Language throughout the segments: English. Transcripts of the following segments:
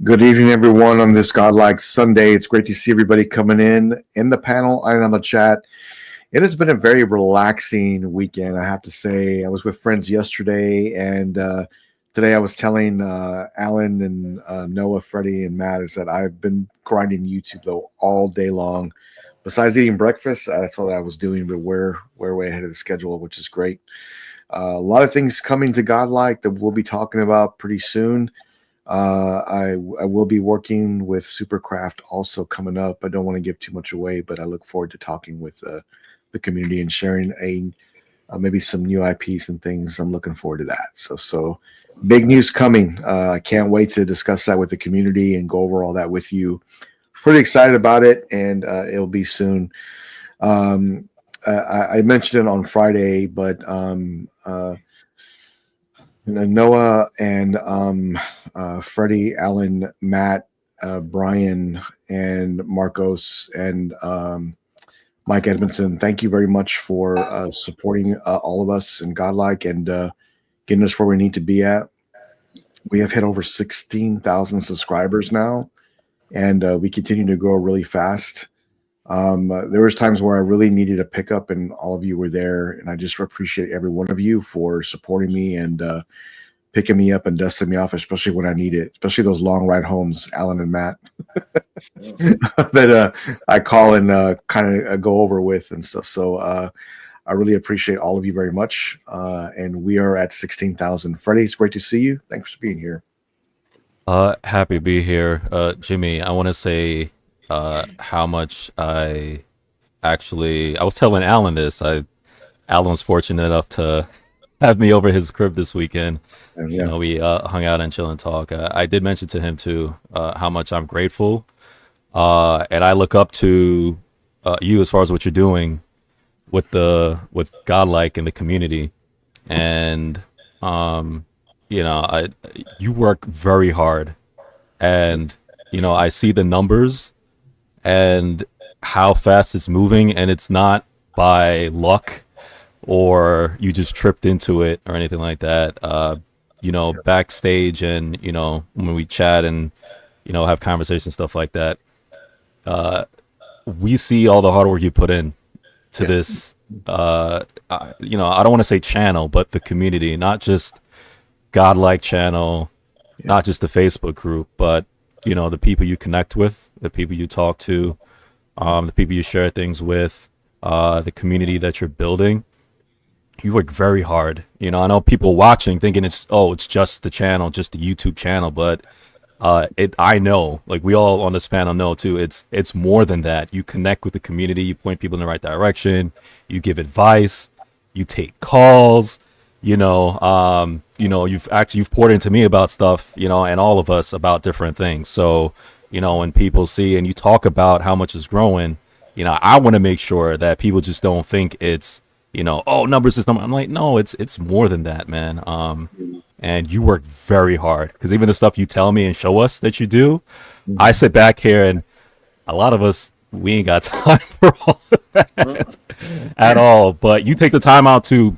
Good evening, everyone, on this Godlike Sunday. It's great to see everybody coming in the panel and on the chat. It has been a very relaxing weekend, I have to say. I was with friends yesterday, and today I was telling Alan and Noah, Freddie, and Matt is that I've been grinding YouTube though all day long. Besides eating breakfast, that's what I was doing, but we're way ahead of the schedule, which is great. A lot of things coming to Godlike that we'll be talking about pretty soon. I will be working with Supercraft also coming up. I don't want to give too much away, but I look forward to talking with the community and sharing maybe some new IPs and things. I'm looking forward to that. So big news coming. I can't wait to discuss that with the community and go over all that with you. Pretty excited about it, and it'll be soon. I mentioned it on Friday, but Noah and Freddie, Alan, Matt, Brian, and Marcos, and Mike Edmondson, thank you very much for supporting all of us in Godlike and getting us where we need to be at. We have hit over 16,000 subscribers now, and we continue to grow really fast. There was times where I really needed a pickup, and all of you were there, and I just appreciate every one of you for supporting me and picking me up and dusting me off, especially when I need it, especially those long ride homes, Alan and Matt, that I call and kind of go over with and stuff. So I really appreciate all of you very much, and we are at 16,000. Freddie, it's great to see you. Thanks for being here. Happy to be here. Jimmy, I want to say how much I was telling Alan this. Alan was fortunate enough to have me over his crib this weekend. And, You know, we hung out and chill and talk. I did mention to him too how much I'm grateful, and I look up to you as far as what you're doing with Godlike and the community, and I you work very hard, and I see the numbers and how fast it's moving, and it's not by luck or you just tripped into it or anything like that. Backstage and when we chat and have conversations, stuff like that, we see all the hard work you put in to this. I don't want to say channel, but the community, not just Godlike channel, not just the Facebook group, but the people you connect with, the people you talk to, the people you share things with, the community that you're building. You work very hard. I know people watching thinking it's just the channel, just the YouTube channel, but I know, like we all on this panel know too, it's more than that. You connect with the community, you point people in the right direction, you give advice, you take calls, you've poured into me about stuff, and all of us about different things. So, when people see and you talk about how much is growing, I want to make sure that people just don't think it's, numbers is number. I'm like, no, it's more than that, man. And you work very hard, because even the stuff you tell me and show us that you do, I sit back here and a lot of us, we ain't got time for all of that at all. But you take the time out to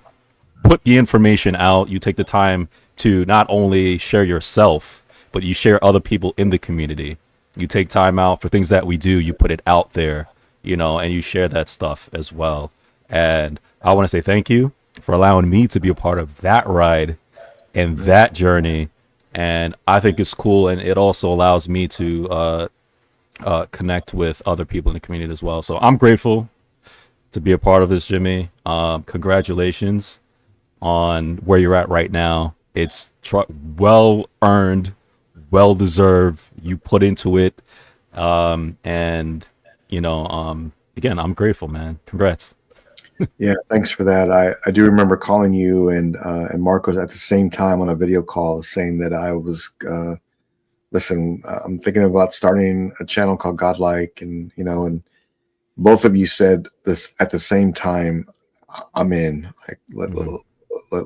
put the information out. You take the time to not only share yourself, but you share other people in the community. You take time out for things that we do. You put it out there, and you share that stuff as well. And I want to say thank you for allowing me to be a part of that ride and that journey. And I think it's cool. And it also allows me to connect with other people in the community as well. So I'm grateful to be a part of this, Jimmy. Congratulations on where you're at right now. It's well earned, well deserved. You put into it. Again, I'm grateful, man. Congrats. Yeah, thanks for that. I do remember calling you and Marcos at the same time on a video call, saying that I was listen. I'm thinking about starting a channel called Godlike, and and both of you said this at the same time. I'm in. Like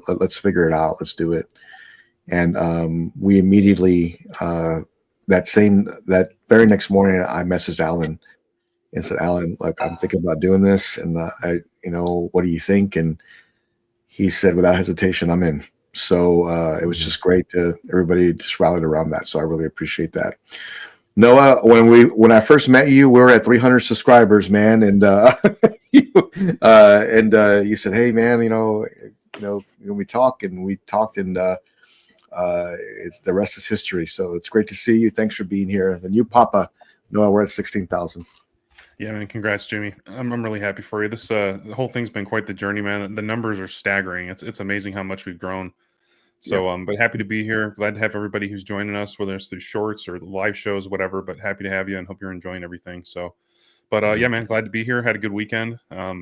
let's figure it out. Let's do it. And we immediately that very next morning, I messaged Alan and said, Alan, look, I'm thinking about doing this, and what do you think? And he said, without hesitation, I'm in. So it was just great to everybody just rallied around that. So I really appreciate that. Noah, when I first met you, we were at 300 subscribers, man, and you said, "Hey, man, we talked, and it's the rest is history." So it's great to see you. Thanks for being here. The new Papa, Noah, we're at 16,000. Yeah, man. Congrats, Jimmy. I'm really happy for you. This the whole thing's been quite the journey, man. The numbers are staggering. It's amazing how much we've grown. So, but happy to be here. Glad to have everybody who's joining us, whether it's through shorts or live shows, whatever. But happy to have you and hope you're enjoying everything. So, but yeah, man, glad to be here. Had a good weekend.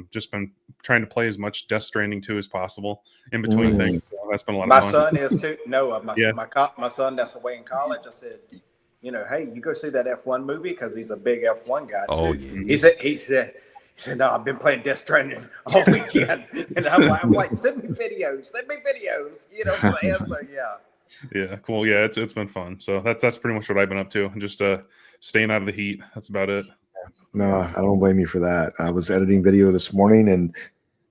Just been trying to play as much Death Stranding 2 as possible in between things. So that's been a lot of fun. My son is too. No, my son that's away in college. I said, hey, you go see that F1 movie because he's a big F1 guy too. Oh, yeah. He said, no, I've been playing Death Stranding all weekend, and I'm like, send me videos, you know what I'm saying? So yeah, cool. Yeah, it's been fun. So that's pretty much what I've been up to, just staying out of the heat. That's about it. No, I don't blame you for that. I was editing video this morning, and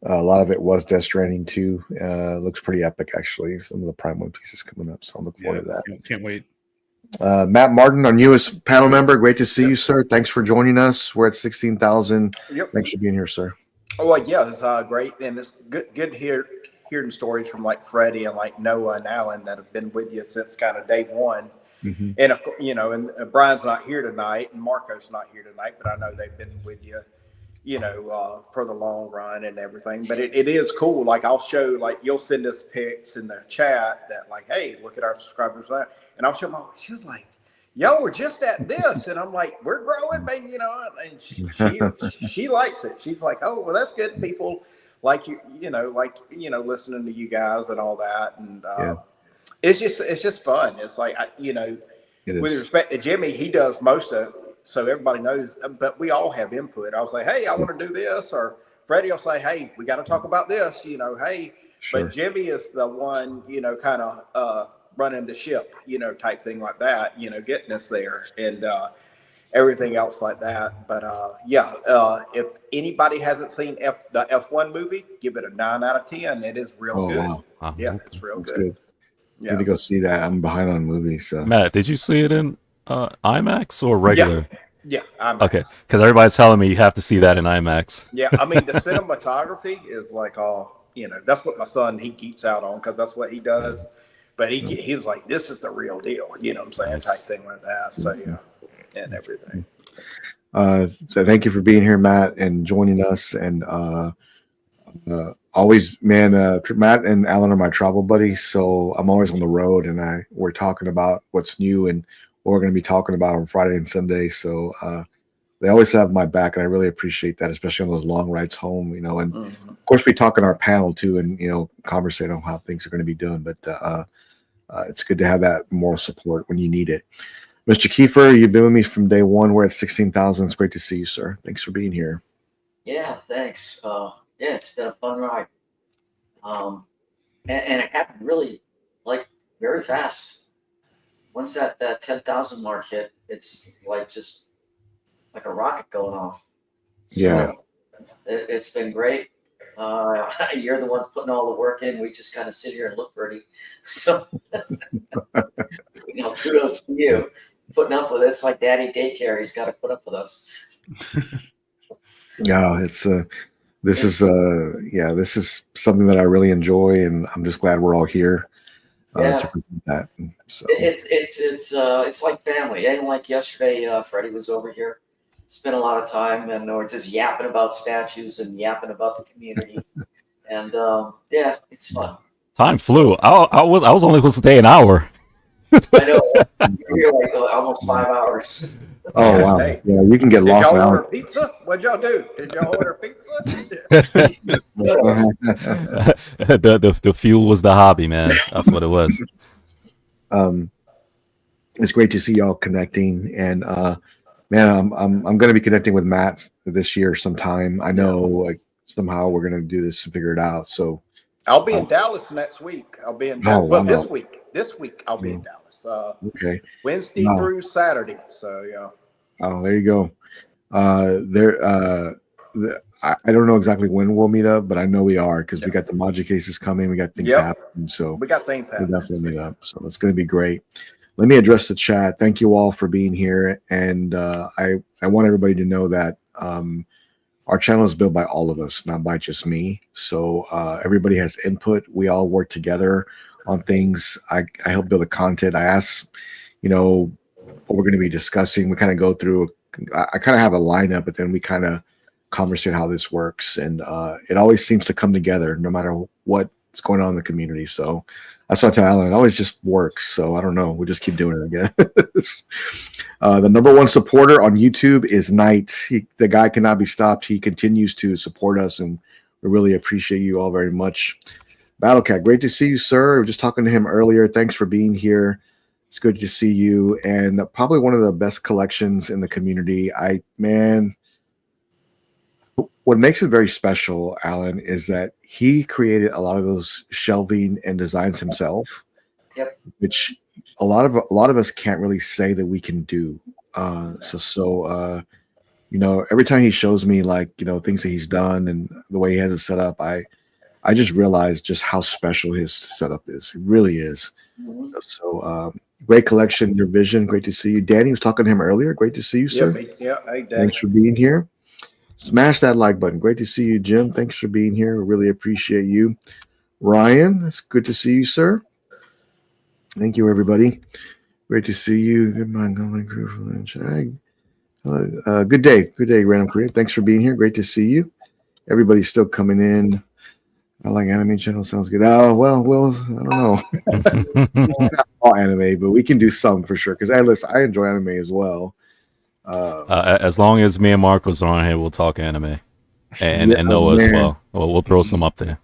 a lot of it was Death Stranding 2. Looks pretty epic, actually. Some of the Prime 1 pieces coming up, so I'm looking forward to that. Can't wait. Matt Martin, our newest panel member. Great to see you, sir. Thanks for joining us. We're at 16,000. Yep. Thanks for being here, sir. Oh, well, yeah, it's great, and it's good to hearing stories from like Freddie and like Noah and Alan that have been with you since kind of day one. Mm-hmm. And and Brian's not here tonight, and Marco's not here tonight, but I know they've been with you, for the long run and everything. But it is cool. Like I'll show, like you'll send us pics in the chat that like, hey, look at our subscribers, and I'll show my. She was like, "Yo, we're just at this," and I'm like, "We're growing, baby," and she likes it. She's like, "Oh, well, that's good. People like you, listening to you guys and all that, and it's just fun. It's like with respect to Jimmy, he does most of it, so everybody knows. But we all have input. I'll say, "Hey, I want to do this," or Freddie will say, "Hey, we got to talk about this." Hey, Sure. But Jimmy is the one, kind of running the ship, type thing like that. Getting us there and everything else like that. But if anybody hasn't seen the F1 movie, give it a 9 out of 10. It is real good. Wow. Yeah, it's real That's good. Yeah. Need to go see that. I'm behind on movies. So. Matt, did you see it in IMAX or regular? Yeah, IMAX. Okay, because everybody's telling me you have to see that in IMAX. Yeah, I mean the cinematography is like that's what my son he keeps out on because that's what he does. But he was like, this is the real deal, you know what I'm saying, Nice. type thing like that. So and everything. So thank you for being here, Matt, and joining us. And always, man, Matt and Alan are my travel buddies, so I'm always on the road, and we're talking about what's new and what we're going to be talking about on Friday and Sunday. So they always have my back, and I really appreciate that, especially on those long rides home. And of course, we talk on our panel too, and conversate on how things are going to be done. But it's good to have that moral support when you need it. Mr. Kiefer, you've been with me from day one. We're at 16,000. It's great to see you, sir. Thanks for being here. Yeah, thanks. It's been a fun ride. And it happened really very fast. Once that 10,000 mark hit, it's just like a rocket going off. So Yeah. It's been great. You're the one putting all the work in. We just kind of sit here and look pretty. So, kudos to you. Putting up with this like daddy daycare. He's got to put up with us. Yeah, this is something that I really enjoy, and I'm just glad we're all here to present that. So It's like family. And like yesterday, Freddie was over here. Spent a lot of time, and we're just yapping about statues and yapping about the community. And it's fun. Time flew. I was only supposed to stay an hour. I know. You're like almost 5 hours. Oh wow! Hey, yeah, you can get did lost. y'all order pizza? What'd y'all do? Did y'all order pizza? the fuel was the hobby, man. That's what it was. It's great to see y'all connecting, and man, I'm going to be connecting with Matt this year sometime. I know, somehow we're going to do this and figure it out. So I'll be in Dallas next week. I'll be in Dallas. wow. This week I'll be in Dallas. Okay. Wednesday through Saturday. So Oh, there you go. I don't know exactly when we'll meet up, but I know we are because we got the Maji cases coming. We got things Yep. happening. So We got things we'll happening. definitely meet up. So it's going to be great. Let me address the chat. Thank you all for being here. And I want everybody to know that our channel is built by all of us, not by just me. So everybody has input. We all work together on things. I help build the content. I ask, what we're going to be discussing. We kind of go through. I kind of have a lineup, but then we kind of conversate how this works, and it always seems to come together no matter what's going on in the community. So that's what I tell Alan. It always just works. So I don't know. We just keep doing it again. The number one supporter on YouTube is Knight. The guy cannot be stopped. He continues to support us, and we really appreciate you all very much. Battlecat, great to see you, sir. We were just talking to him earlier. Thanks for being here. It's good to see you, and probably one of the best collections in the community. What makes it very special, Alan, is that he created a lot of those shelving and designs himself. Yep. Which a lot of us can't really say that we can do. Every time he shows me things that he's done and the way he has it set up, I just realize just how special his setup is. It really is. Mhm. So great collection, your vision. Great to see you. Danny was talking to him earlier. Great to see you, sir. Yeah. Hey, Danny. Thanks for being here. Smash that like button. Great to see you, Jim. Thanks for being here. We really appreciate you. Ryan, it's good to see you, sir. Thank you, everybody. Great to see you. Good morning, crew for lunch. Good day, Random Career. Thanks for being here. Great to see you. Everybody's still coming in. I like anime channel. Sounds good. Oh, well, I don't know. Not all anime, but we can do some for sure. Because I enjoy anime as well. As long as me and Marcos are on here, we'll talk anime and Noah as well. We'll throw some up there.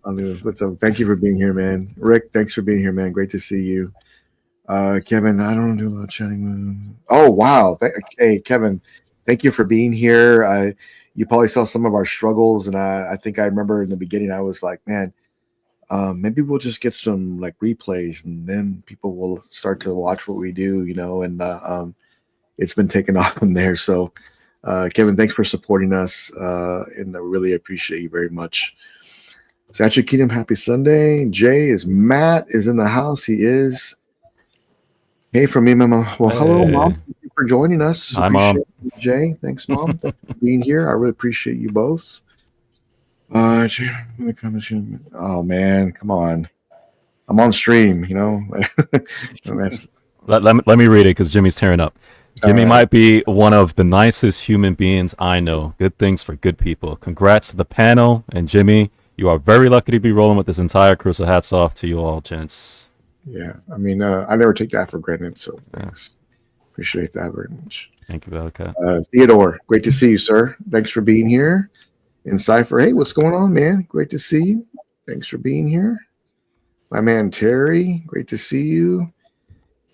What's up? Thank you for being here, man. Rick, thanks for being here, man. Great to see you. Kevin, I don't do a lot of chatting. Oh, wow. Hey, Kevin, thank you for being here. You probably saw some of our struggles, and I think I remember in the beginning I was like, man, maybe we'll just get some replays, and then people will start to watch what we do, and it's been taken off from there. So, Kevin, thanks for supporting us, and I really appreciate you very much. Statue Kingdom, happy Sunday. Matt is in the house. He is. Hey, from me, Mama. Well, hello, Mom. Thank you for joining us. Hi, Mom. Jay, thanks, Mom. Thanks for being here. I really appreciate you both. Oh man, come on! I'm on stream. Let me read it because Jimmy's tearing up. Jimmy might be one of the nicest human beings I know. Good things for good people. Congrats to the panel, and Jimmy, you are very lucky to be rolling with this entire crew. So hats off to you all, gents. Yeah, I mean, I never take that for granted. So thanks. Appreciate that very much. Thank you, Bellcat. Theodore, great to see you, sir. Thanks for being here. And Cypher, hey, what's going on, man? Great to see you. Thanks for being here. My man Terry, great to see you.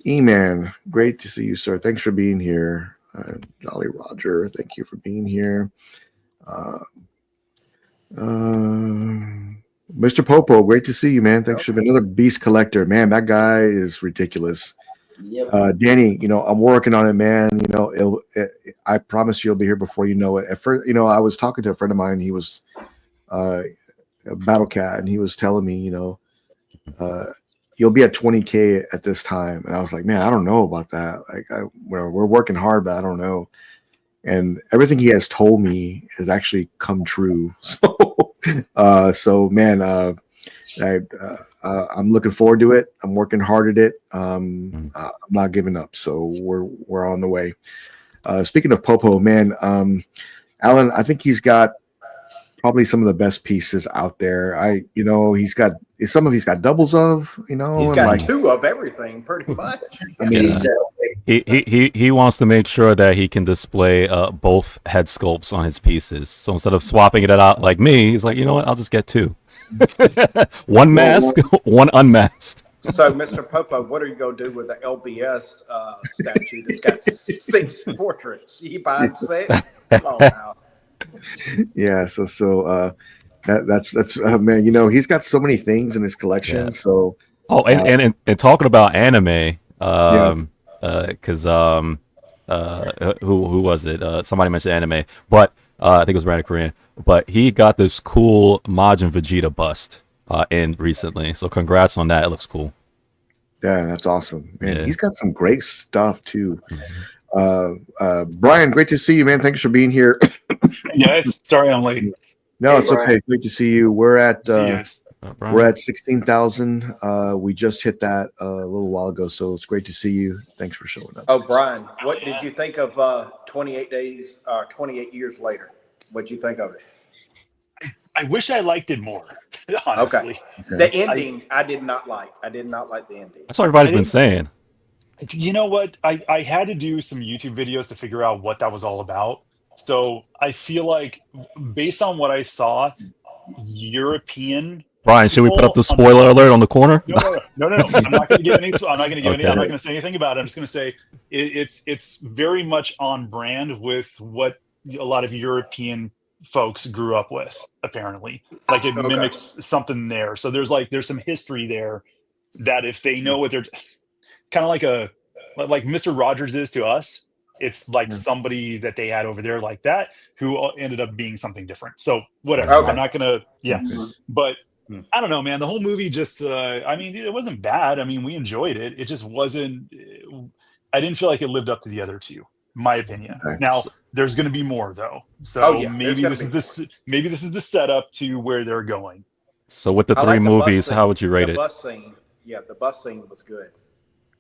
E-Man, great to see you, sir. Thanks for being here. Jolly Roger, thank you for being here. Mr. Popo, great to see you, man. Thanks for being another beast collector. Man, that guy is ridiculous. Yep. Danny, I'm working on it, man. I promise you'll be here before you know it. At first, I was talking to a friend of mine. He was a Battle Cat, and he was telling me, you'll be at 20K at this time. And I was like, man, I don't know about that. We're working hard, but I don't know. And everything he has told me has actually come true. So man, I'm looking forward to it. I'm working hard at it. I'm not giving up. So we're on the way. Speaking of Popo, man, Alan, I think he's got probably some of the best pieces out there. He's got doubles of, He's got two of everything pretty much. I mean, he wants to make sure that he can display both head sculpts on his pieces. So instead of swapping it out like me, he's like, you know what? I'll just get two. One mask, one unmasked. So, Mr. Popo, what are you going to do with the LBS statue that's got 6 portraits? You buying 6? Come on now. Yeah, so that's man. He's got so many things in his collection. Yeah. So and talking about anime, because who was it? Somebody mentioned anime, but I think it was Brandon Korean. But he got this cool Majin Vegeta bust in recently. So congrats on that. It looks cool. Yeah, that's awesome. Man, Yeah. he's got some great stuff too. Brian, great to see you, man. Thanks for being here. Yes, sorry I'm late. No, Hey, it's Brian. okay. Great to see you. We're at See you guys. Brian? we're at 16,000. We just hit that a little while ago, so it's great to see you. Thanks for showing up. Oh, Brian, what did you think of 28 years later? What'd you think of it? I wish I liked it more, honestly. The ending, I did not like. I did not like the ending. That's what everybody's I been didn't- saying. You know what? I had to do some YouTube videos to figure out what that was all about. So I feel like, based on what I saw, European. Brian, should we put up the people spoiler alert on the corner? No. I'm not going to give any. I'm not going to give any. Okay. I'm not going to say anything about it. I'm just going to say it's very much on brand with what a lot of European folks grew up with. Apparently, like it mimics something there. So there's some history there that if they know what they're, kind of like Mr. Rogers is to us. It's like somebody that they had over there like that who ended up being something different. So whatever. Okay. I'm not going to. But. I don't know, man. The whole movie just, I mean, it wasn't bad. I mean, we enjoyed it. It just wasn't, I didn't feel like it lived up to the other two, my opinion. Okay. Now, there's going to be more, though. So maybe there's this is the setup to where they're going. So with the I three like the bus movies, scene. how would you rate The it? bus scene. Yeah, the bus scene was good.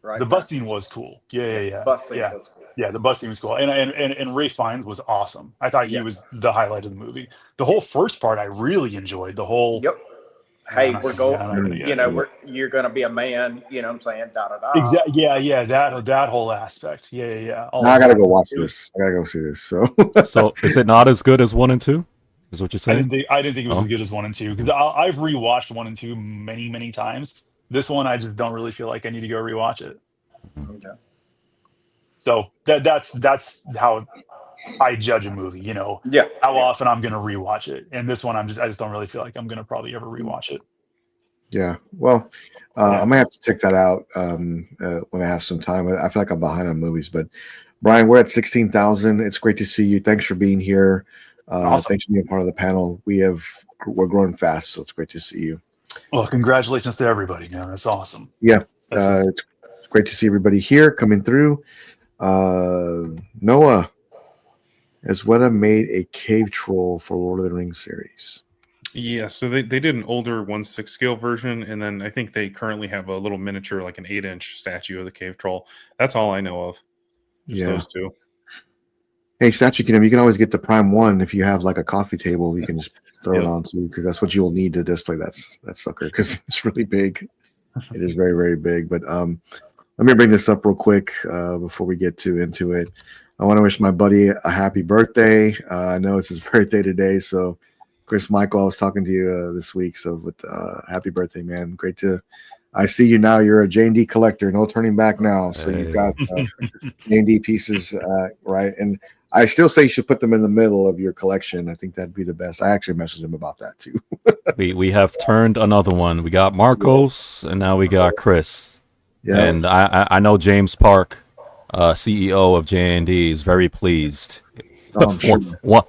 Right. The bus scene was cool. Yeah. The bus scene was cool. Yeah, the bus scene was cool. And Ray Fiennes was awesome. I thought he was the highlight of the movie. The whole first part I really enjoyed. The whole Hey, we're going. You're going to be a man. You know what I'm saying? Da da da. Exactly. Yeah. That whole aspect. Yeah. Now I gotta go watch this. I gotta go see this. So, So is it not as good as 1 and 2? Is what you're saying? I didn't think it was as good as 1 and 2 because I've rewatched 1 and 2 many times. This one I just don't really feel like I need to go rewatch it. Okay. So that's how I judge a movie. You know, how often I'm going to rewatch it. And this one I just don't really feel like I'm going to probably ever rewatch it. yeah. Well, I might have to check that out when I have some time. I feel like I'm behind on movies, but Brian, we're at 16,000. It's great to see you. Thanks for being here. Awesome. Thanks for being part of the panel. We're growing fast, so it's great to see you. Well, congratulations to everybody, man. That's awesome. Yeah. It's great to see everybody here coming through. Noah, has Weta made a cave troll for Lord of the Rings series? Yeah, so they did an older 1/6 scale version, and then I think they currently have a little miniature, like an 8-inch statue of the cave troll. That's all I know of. Just those two. Hey, Statue Kingdom, you can always get the Prime 1 if you have like a coffee table you can just throw it onto, because that's what you'll need to display that sucker, because it's really big. It is very, very big. But let me bring this up real quick before we get into it. I want to wish my buddy a happy birthday. I know it's his birthday today, so Chris Michael, I was talking to you this week, so happy birthday, man. Great to I see you now. You're a JND collector, no turning back now. So you've got JND pieces, right? And I still say you should put them in the middle of your collection. I think that'd be the best. I actually messaged him about that too. we have turned another one. We got Marcos, and now we got Chris. Yeah. And I know James Park, CEO of JND, is very pleased. Oh, I'm sure.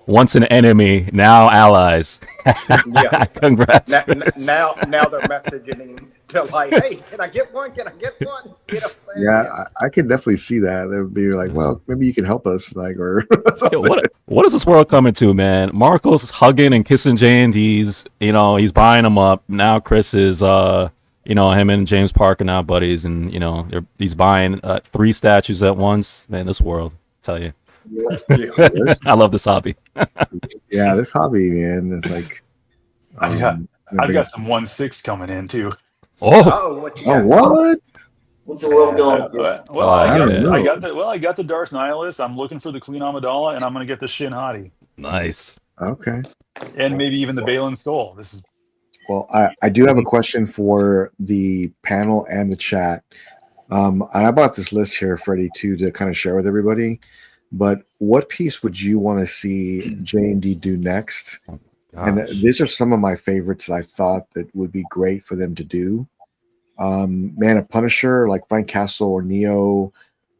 Once an enemy, now allies. Congrats. Now they're messaging him to like, hey, can I get one? Can I get one? You know what I'm saying? Yeah, I can definitely see that. They would be like, well, maybe you can help us, like, or what is this world coming to, man? Marcos is hugging and kissing JNDs. You know, he's buying them up. Now Chris is, you know, him and James Park are now buddies, and you know, he's buying 3 statues at once. Man, this world, I tell you. Yeah. I love this hobby. Yeah, this hobby, man, is like. I've got some 1/6 coming in too. What? What's the world going? I got the Darth Nihilus. I'm looking for the Queen Amidala, and I'm gonna get the Shin Hati. Nice. Okay. And maybe even the Balin Skull. This is. Well, I do have a question for the panel and the chat. And I brought this list here, Freddie, too, to kind of share with everybody. But what piece would you want to see JND do next? And these are some of my favorites I thought that would be great for them to do. Man, a Punisher like Frank Castle or Neo,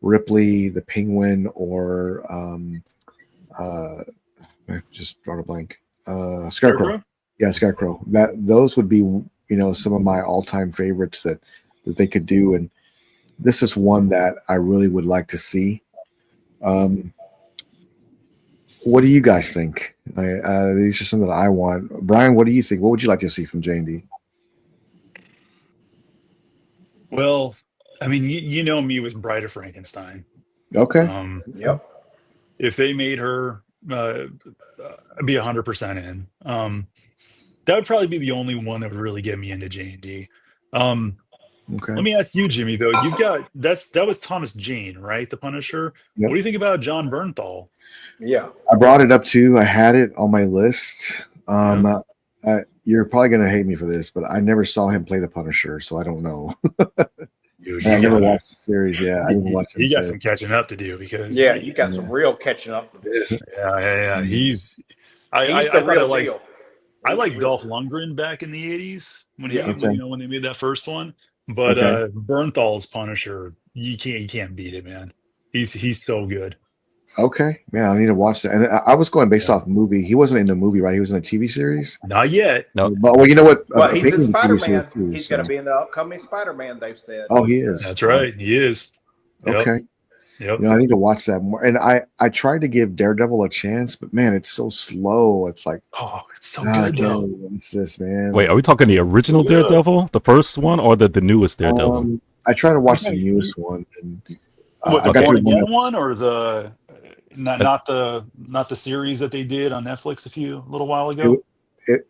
Ripley, the Penguin, or just drawn a blank. Scarecrow. Yeah, Scarecrow. Those would be some of my all-time favorites that they could do, and this is one that I really would like to see. What do you guys think? These are some that I want. Brian, what do you think? What would you like to see from JND? Well, I mean, you know me with Bride of Frankenstein. Okay. Yep. If they made her, I'd be 100% in. That would probably be the only one that would really get me into JND. Okay. Let me ask you, Jimmy, though. You've got that was Thomas Jane, right? The Punisher. Yep. What do you think about John Bernthal? Yeah. I brought it up too. I had it on my list. You're probably gonna hate me for this, but I never saw him play the Punisher, so I don't know. Dude, I never watched the series. Yeah, I didn't watch it. He got some catching up to do because you got some real catching up to do. Yeah. He's the real deal. I liked Dolph Lundgren back in the 80s when when they made that first one. But Bernthal's Punisher, you can't beat it, man. He's so good. Okay, man, I need to watch that. And I was going based off movie. He wasn't in the movie, right? He was in a TV series. Not yet. No. But well, you know what? Well, he's in Spider-Man. He's going to be in the upcoming Spider-Man. They've said. Oh, he is. That's right. He is. Okay. Yep. I need to watch that more. And I tried to give Daredevil a chance, but man, it's so slow. It's like, it's so good though. What's this, man? Wait, are we talking the original Daredevil, the first one, or the newest Daredevil? I try to watch the newest one. And, the Born Again one, or the not the series that they did on Netflix a little while ago?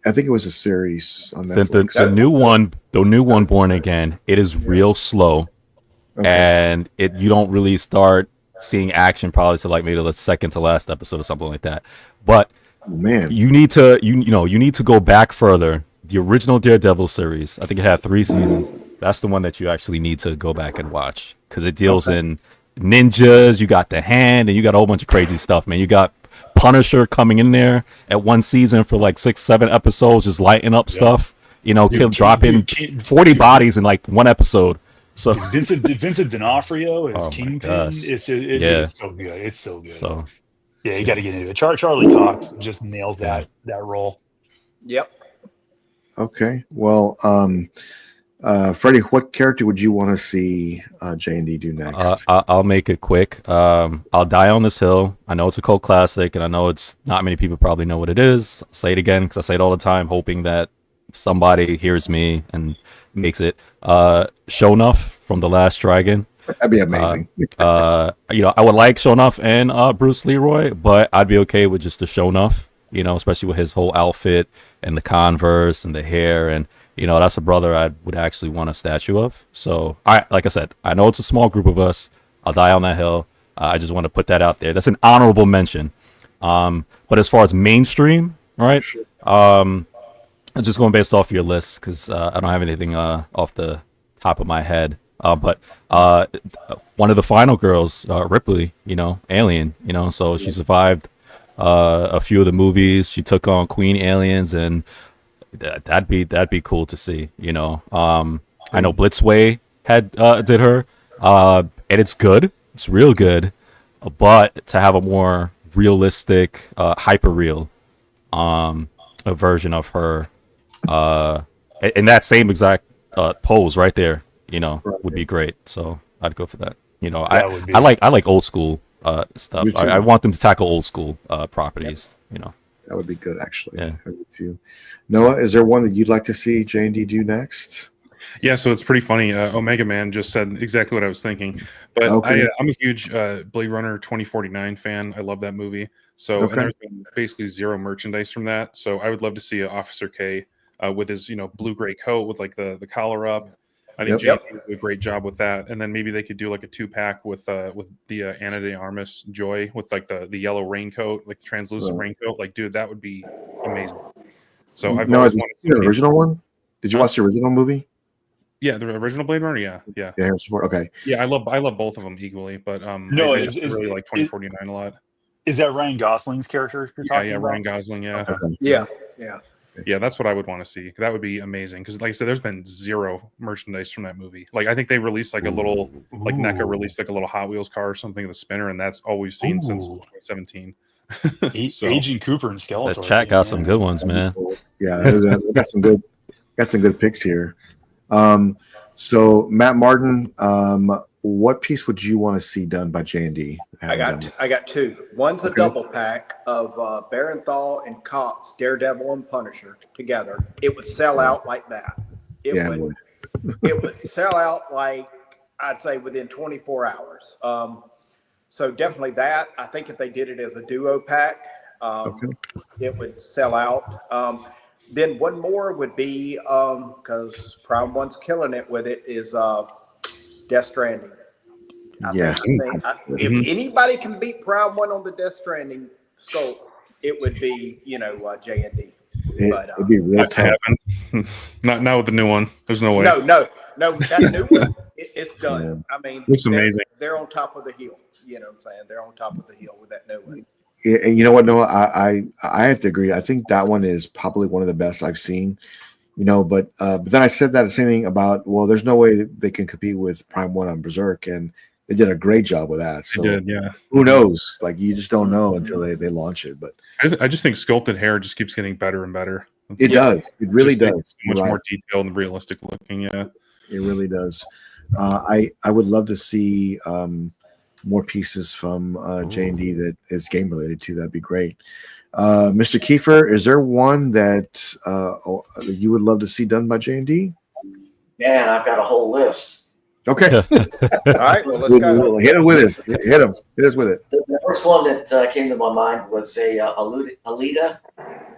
I think it was a series on Netflix. The new one, Born Again, it is real slow. Okay. And you don't really start seeing action probably to like maybe the second to last episode or something like that. But you need to you need to go back further. The original Daredevil series, I think it had 3 seasons. That's the one that you actually need to go back and watch because it deals in ninjas. You got the Hand, and you got a whole bunch of crazy stuff, man. You got Punisher coming in there at one season for like 6-7 episodes, just lighting up stuff. Dropping 40 bodies in like one episode. So Vincent D'Onofrio as Kingpin. It's so good. It's so good. So you got to get into it. Charlie Cox just nails that role. Yep. Okay. Well, Freddie, what character would you want to see JND do next? I'll make it quick. I'll Die on This Hill. I know it's a cult classic, and I know it's not many people probably know what it is. I'll say it again because I say it all the time, hoping that somebody hears me and makes it. Shonuff from The Last Dragon. That'd be amazing. I would like Shonuff and Bruce Leroy, but I'd be okay with just the Shonuff. Especially with his whole outfit and the Converse and the hair, and that's a brother I would actually want a statue of. So, like I said, I know it's a small group of us. I'll die on that hill. I just want to put that out there. That's an honorable mention. But as far as mainstream, right? Sure. I'm just going based off your list because I don't have anything off the top of my head. But one of the final girls, Ripley, Alien, so she survived a few of the movies. She took on Queen Aliens, and that'd be cool to see. I know Blitzway did her, and it's good. It's real good, but to have a more realistic, hyper real, a version of her, in that same exact pose right there, would be great. So I'd go for that. I like old school stuff. I want them to tackle old school properties. That would be good, actually. Yeah. Too. Noah, is there one that you'd like to see JND do next? Yeah, so it's pretty funny. Omega Man just said exactly what I was thinking. But I'm a huge Blade Runner 2049 fan. I love that movie. So and there's been basically zero merchandise from that. So I would love to see Officer K with his blue-gray coat with like the collar up. I think JND would do a great job with that. And then maybe they could do like a 2-pack with the Ana de Armas Joy with like the yellow raincoat, like the translucent raincoat. Like, dude, that would be amazing. So I've always wanted to see the original one. Did you watch the original movie? Yeah, the original Blade Runner. Yeah. Harrison Ford. Okay. Yeah, I love both of them equally, but no, I just really like 2049 a lot. Is that Ryan Gosling's character you're talking about? Ryan Gosling. Yeah. Okay. Yeah. Yeah, that's what I would want to see. That would be amazing because, like I said, there's been zero merchandise from that movie. Like, I think they released like a little, like NECA released like a little Hot Wheels car or something, the spinner, and that's all we've seen since 2017. So, Aging Cooper and Skeletor. The chat got some good ones, man. Yeah, we got some good picks here. So Matt Martin, what piece would you want to see done by JND? I got two. One's a double pack of Barenthal and Cox, Daredevil and Punisher together. It would sell out like that. It would sell out like, I'd say, within 24 hours. So definitely that. I think if they did it as a duo pack, it would sell out. Then one more would be, because Prime One's killing it with it, is Death Stranding. If anybody can beat Prime One on the Death Stranding scope, it would be, JND. It'd be real tough. Not with the new one. There's no way. No. That new one, it's done. Yeah. I mean, looks amazing. They're on top of the hill. You know what I'm saying? They're on top of the hill with that new one. Yeah, you know what, Noah? I have to agree. I think that one is probably one of the best I've seen. But then I said that the same thing about, well, there's no way they can compete with Prime One on Berserk, and they did a great job with that. So They did, yeah. who knows? Like, you just don't know until they launch it. But I just think sculpted hair just keeps getting better and better. it does. It really does. Much more detailed and realistic looking. Yeah, it really does. I would love to see more pieces from JND that is game related too. That'd be great. Mr. Kiefer, is there one that you would love to see done by JND? Man, I've got a whole list. Okay. All right, well, let's go. Hit it with us. Hit us with it. The first one that came to my mind was Alita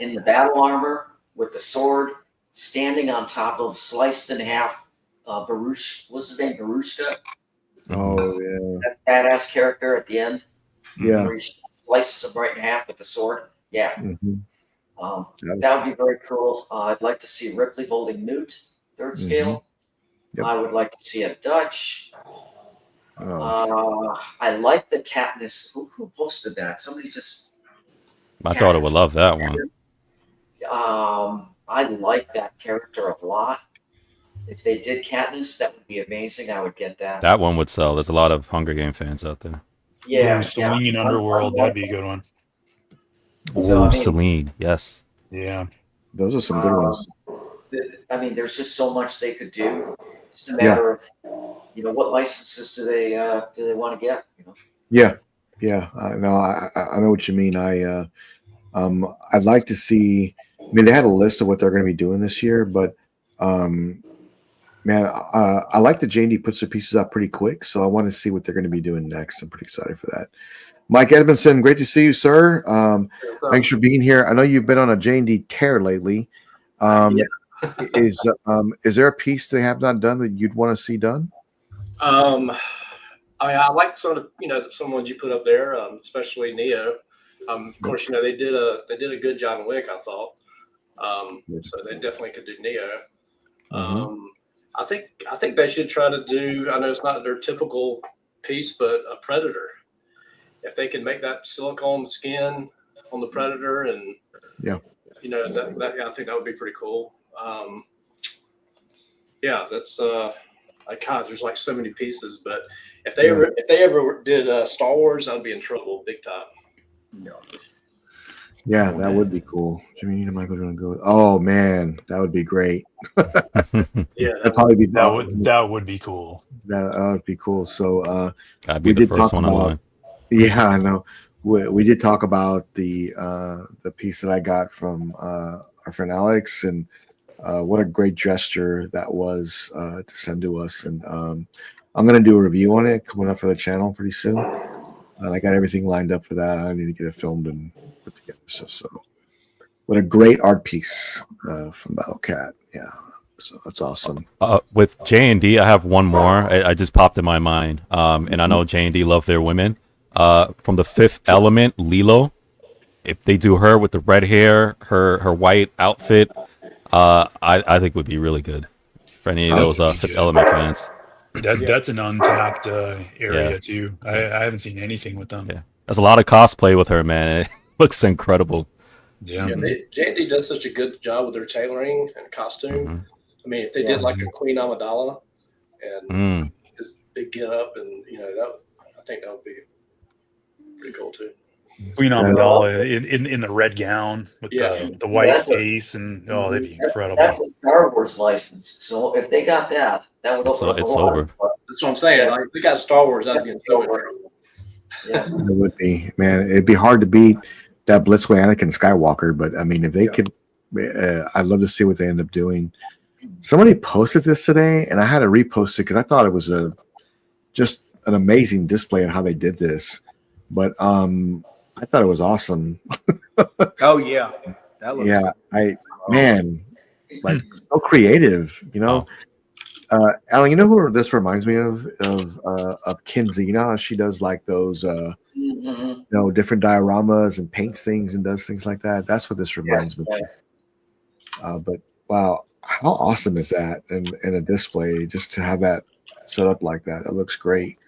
in the battle armor with the sword standing on top of sliced in half Baruch. What's his name? Baruchka. Oh yeah. That badass character at the end. Yeah. Where he slices him right in half with the sword. Yeah. Mm-hmm. That would be very cool. I'd like to see Ripley holding Newt, third scale. Yep. I would like to see a Dutch. I like the Katniss. Who posted that? Somebody just. My daughter would love that one. I like that character a lot. If they did Katniss, that would be amazing. I would get that. That one would sell. There's a lot of Hunger Game fans out there. Yeah. Selene Underworld, that'd be a good one. Oh, Selene, yes. Yeah. Those are some good ones. I mean, there's just so much they could do. It's just a matter of, what licenses do they want to get? Yeah. I know what you mean. I'd like to see. I mean, they had a list of what they're going to be doing this year, but man, I like that JND puts their pieces up pretty quick, so I want to see what they're going to be doing next. I'm pretty excited for that. Mike Edmondson, great to see you, sir. Thanks for being here. I know you've been on a JND tear lately. Is there a piece they have not done that you'd want to see done? I mean, I like some of some ones you put up there, especially Neo. Of course, they did a good John Wick, I thought. So they definitely could do Neo. I think they should try to do. I know it's not their typical piece, but a Predator. If they can make that silicone skin on the Predator, and that I think that would be pretty cool. That's God, there's like so many pieces, but if they ever did Star Wars, I'd be in trouble big time. Yeah, that would be cool. Jimmy and Michael are gonna go. Oh man, that would be great. That'd probably be that would be cool. That would be cool. So I'd be the first one online. Yeah, I know. We did talk about the piece that I got from our friend Alex, and what a great gesture that was to send to us. And I'm going to do a review on it coming up for the channel pretty soon. I got everything lined up for that. I need to get it filmed and put together stuff. So what a great art piece from Battle Cat. Yeah. So that's awesome. With JND, I have one more. I just popped in my mind. And I know JND love their women. From the Fifth Element, Lilo. If they do her with the red hair, her white outfit, I think would be really good for any of those Fifth Element fans. That's an untapped area too. I haven't seen anything with them. Yeah, there's a lot of cosplay with her, man. It looks incredible. Yeah. JND does such a good job with their tailoring and costume. Mhm. I mean, if they did like a Queen Amidala and Mm. his big get up, and I think that would be pretty cool too. Queen Amidala in the red gown with the white that's face, and that'd be incredible. That's a Star Wars license. So if they got that, that would open up It's a lot. over. That's what I'm saying. Yeah. Like, if we got Star Wars, I'd be in so much trouble. Yeah. It would be, man. It'd be hard to beat that Blitzway Anakin Skywalker, but I mean, if they could, I'd love to see what they end up doing. Somebody posted this today, and I had to repost it because I thought it was just an amazing display on how they did this. But I thought it was awesome. Oh yeah, that looks man, like so creative, you know. Alan, you know who this reminds me of Kinsey. You know how she does like those different dioramas and paints things and does things like that. That's what this reminds me of. But wow, how awesome is that in a display just to have that set up like that? It looks great.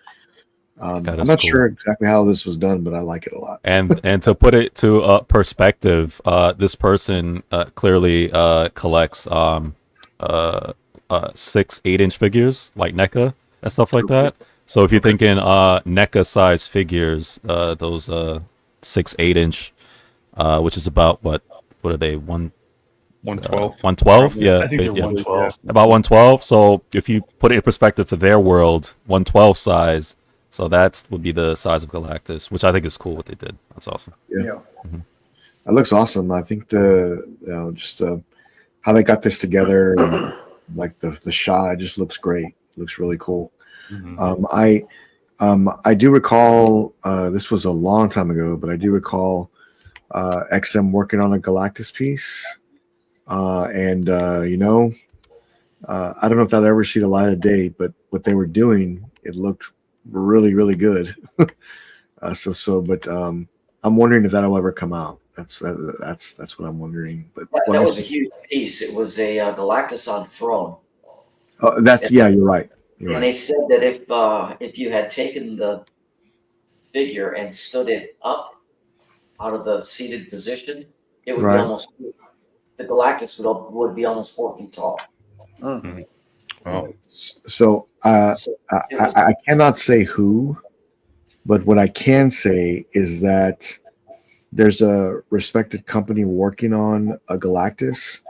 I'm not sure exactly how this was done, but I like it a lot. And to put it to perspective, this person clearly collects 6 8-inch figures like NECA and stuff like that. So if you're thinking NECA size figures, those 6 8-inch, which is about what are they 112? 112, yeah. I think they're 112. About 112. So if you put it in perspective for their world, 112 size. So that would be the size of Galactus, which I think is cool what they did. That's awesome. Yeah. That looks awesome. I think how they got this together, and, like the shot, just looks great. It looks really cool. I do recall this was a long time ago, but I do recall XM working on a Galactus piece, and I don't know if that'll ever see the light of day, but what they were doing, it looked really, really good. But I'm wondering if that'll ever come out. That's what I'm wondering. But that was a huge piece. It was a Galactus on throne. You're right. They said that if you had taken the figure and stood it up out of the seated position, it would be almost the Galactus would be almost 4 feet tall. Mm-hmm. Wow. So I cannot say who, but what I can say is that there's a respected company working on a Galactus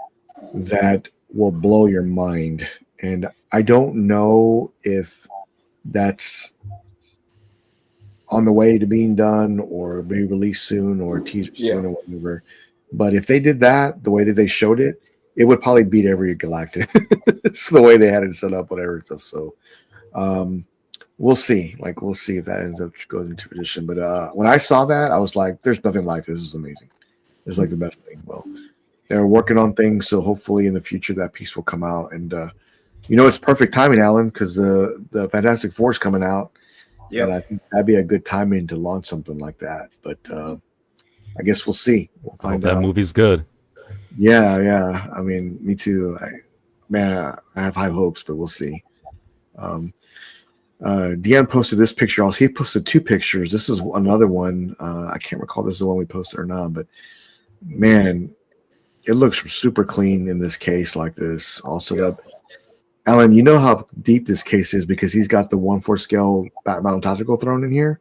that will blow your mind. And I don't know if that's on the way to being done or be released soon or teased soon or whatever. But if they did that the way that they showed it, it would probably beat every Galactic. It's the way they had it set up, whatever stuff. So we'll see. We'll see if that ends up goes into tradition. But when I saw that, I was like, "There's nothing like this. This is amazing. It's like the best thing." Well, they're working on things, so hopefully in the future that piece will come out. And it's perfect timing, Alan, because the Fantastic Four is coming out. Yeah, and I think that'd be a good timing to launch something like that. But I guess we'll see. We'll find out. That movie's good. Yeah. I mean, me too. I have high hopes, but we'll see. Deanne posted this picture. Also, he posted 2 pictures. This is another one. I can't recall if this is the one we posted or not, but man, it looks super clean in this case like this. Also, Alan, you know how deep this case is because he's got the 1/4 scale Batman Tactical Throne in here,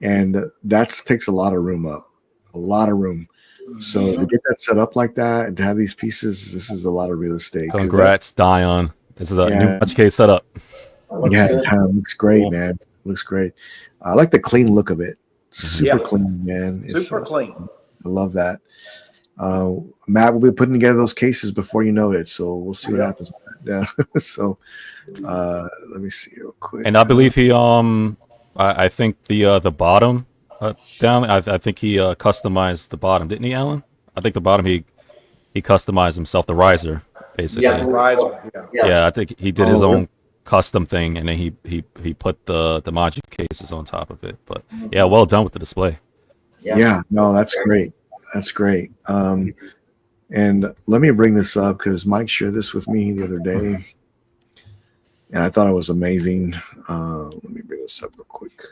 and that takes a lot of room up. A lot of room. So to get that set up like that and to have these pieces, this is a lot of real estate. Congrats, Dion. This is a new watch case setup. Looks great, man. Looks great. I like the clean look of it. Super clean, man. Super clean. I love that. Matt will be putting together those cases before you know it, so we'll see what happens. Yeah. So let me see real quick. And I believe he I think the bottom down. I think he customized the bottom, didn't he, Alan? I think the bottom he customized himself, the riser, basically. Yeah, the riser. Yeah, I think he did his own custom thing, and then he put the Magic cases on top of it. But yeah, well done with the display. Yeah, no, that's great. That's great. And let me bring this up because Mike shared this with me the other day, and I thought it was amazing. Let me bring this up real quick.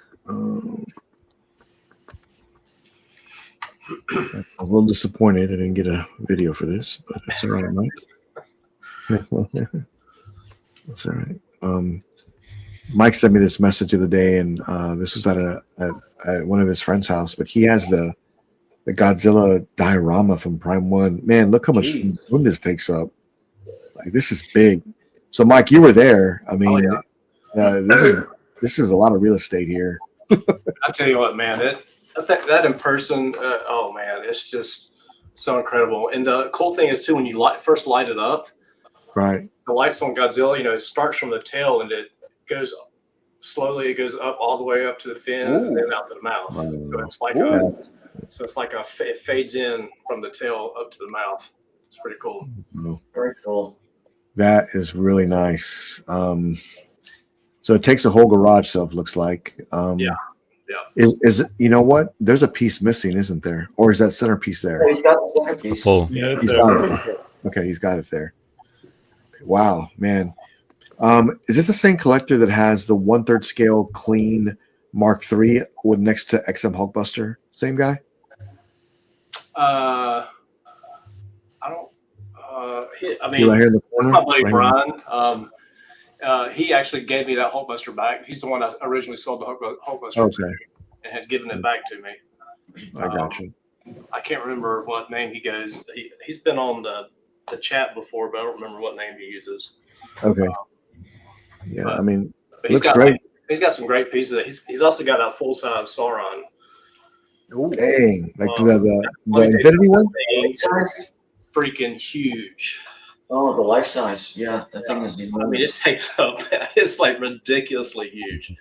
I'm a little disappointed I didn't get a video for this, but it's all right, Mike. That's all right. Mike sent me this message the other day, and this was at one of his friend's house, but he has the Godzilla diorama from Prime One. Man, look how much room this takes up. Like, this is big. So, Mike, you were there. I mean, this is a lot of real estate here. I tell you what, man, that in person, oh man, it's just so incredible. And the cool thing is too, when you first light it up, right? The lights on Godzilla, it starts from the tail and it goes slowly. It goes up all the way up to the fins and then out to the mouth. So it's like it fades in from the tail up to the mouth. It's pretty cool. Very cool. That is really nice. So it takes a whole garage shelf, looks like. Yeah. Is it, you know what? There's a piece missing, isn't there? Or is that centerpiece there? Oh, he's got the centerpiece. It's a full. Yeah, He's got it. Okay, he's got it there. Wow, man. Is this the same collector that has the 1/3 scale clean Mark III with next to XM Hulkbuster? Same guy? I don't. I mean, You right here in the corner? my buddy Right Brian. He actually gave me that Hulkbuster back. He's the one that originally sold the Hulkbuster to me and had given it back to me. I got you. I can't remember what name he goes. He's been on the chat before, but I don't remember what name he uses. Okay. Yeah, I mean, But he's looks got great. he's got some great pieces. He's also got that full size Sauron. Dang, like the let me tell you Infinity one? Thing is freaking huge. Oh, the life size. Yeah, that thing is I mean, enormous. it takes up. It's like ridiculously huge.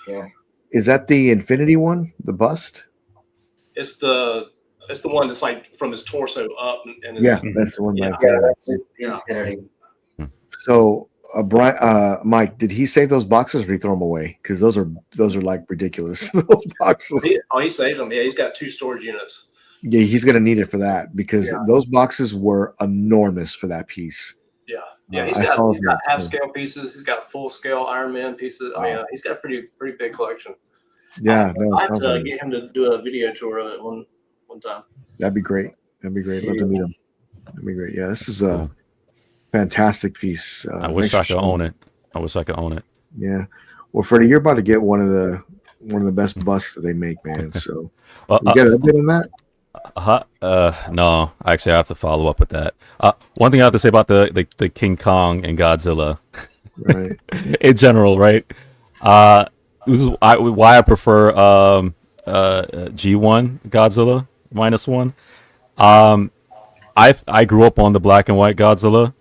Yeah. Is that the Infinity one? The bust? It's the one that's like from his torso up and his, Yeah, that's the one. Yeah. Right Yeah, there. that's it. The Infinity. So, Mike, did he save those boxes or did he throw them away? Because those are like ridiculous. Those boxes. He saved them. Yeah, he's got 2 storage units. Yeah, he's gonna need it for that because those boxes were enormous for that piece. Yeah. He's got half scale pieces. He's got full scale Iron Man pieces. I mean, he's got a pretty big collection. Yeah, I have to get him to do a video tour of it one time. that'd be great. Love to meet him. That'd be great. Yeah, this is a fantastic piece. I wish I could own it. Yeah. Well, Freddie, you're about to get one of the best busts that they make, man. So you get a bit on that? No, actually, I have to follow up with that. One thing I have to say about the King Kong and Godzilla, Right. in general, right? This is why I prefer G1 Godzilla -1. I grew up on the black and white Godzilla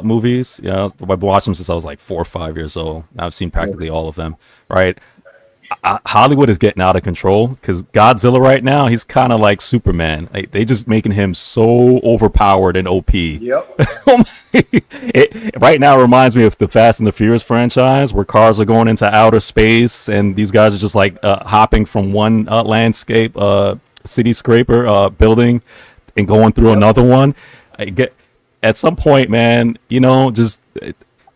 movies. I've watched them since I was like 4 or 5 years old. I've seen practically all of them. Right. Hollywood is getting out of control because Godzilla right now, he's kind of like Superman. They just making him so overpowered and OP. Yep. It right now reminds me of the Fast and the Furious franchise where cars are going into outer space and these guys are just like hopping from one landscape city scraper building and going through another one. At some point, man,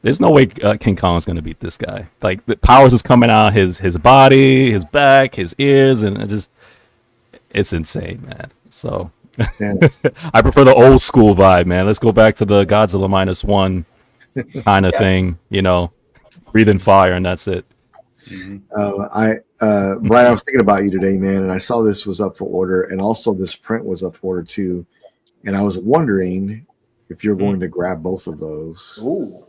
there's no way King Kong is going to beat this guy. Like, the powers is coming out his body, his back, his ears, and it's insane, man. So I prefer the old school vibe, man. Let's go back to the Godzilla -1 kind of thing, breathing fire, and that's it. Brian, I was thinking about you today, man, and I saw this was up for order, and also this print was up for order too. And I was wondering if you're going to grab both of those. Ooh.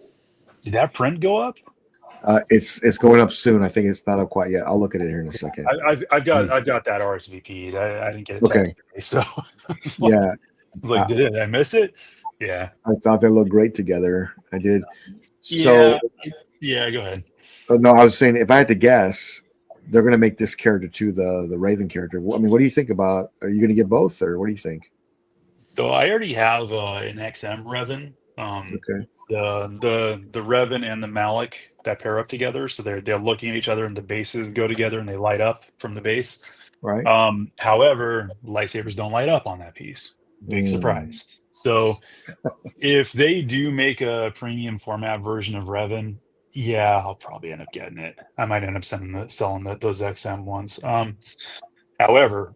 Did that print go up? It's going up soon. I think it's not up quite yet. I'll look at it here in a second. I've got that RSVP'd. I didn't get it Okay. today, so Yeah, did I miss it? Yeah. I thought they looked great together. I did. So Yeah. Go ahead. no, I was saying if I had to guess, they're going to make this character too the Raven character. I mean, what do you think about? Are you going to get both, or what do you think? So I already have an XM Revan. Okay. The Revan and the Malik that pair up together, so they're looking at each other and the bases go together and they light up from the base. Right. However, lightsabers don't light up on that piece. Big surprise. So if they do make a premium format version of Revan, yeah, I'll probably end up getting it. I might end up selling those XM ones. However,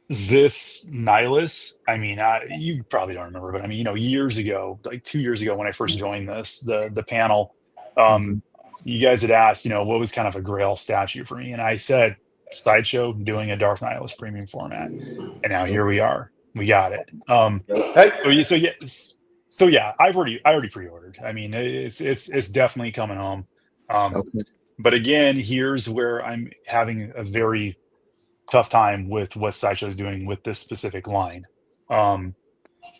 this Nihilus, I mean, you probably don't remember, but I mean, years ago, like 2 years ago when I first joined the panel, you guys had asked, what was kind of a grail statue for me, and I said Sideshow doing a Darth Nihilus premium format, and now here we are, we got it. So yeah, I already pre-ordered. I mean, it's definitely coming home. But again, here's where I'm having a very tough time with what Sideshow is doing with this specific line. The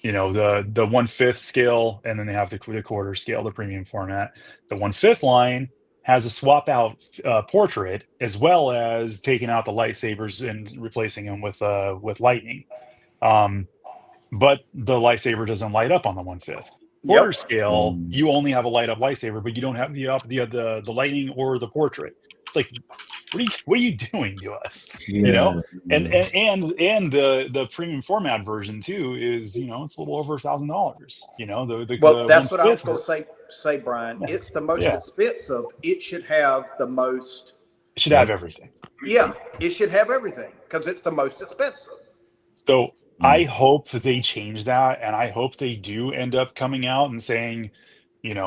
1/5 scale, and then they have the quarter scale, the premium format. The 1/5 line has a swap out portrait, as well as taking out the lightsabers and replacing them with lightning. But the lightsaber doesn't light up on the 1/5. Quarter scale, you only have a light up lightsaber, but you don't have the lightning or the portrait. It's like, what are you doing to us? And the premium format version too is it's a little over $1,000. That's what I was going to say, Brian. Yeah. It's the most expensive. It should have the most. It should have everything. Yeah, it should have everything because it's the most expensive. So I hope they change that, and I hope they do end up coming out and saying, we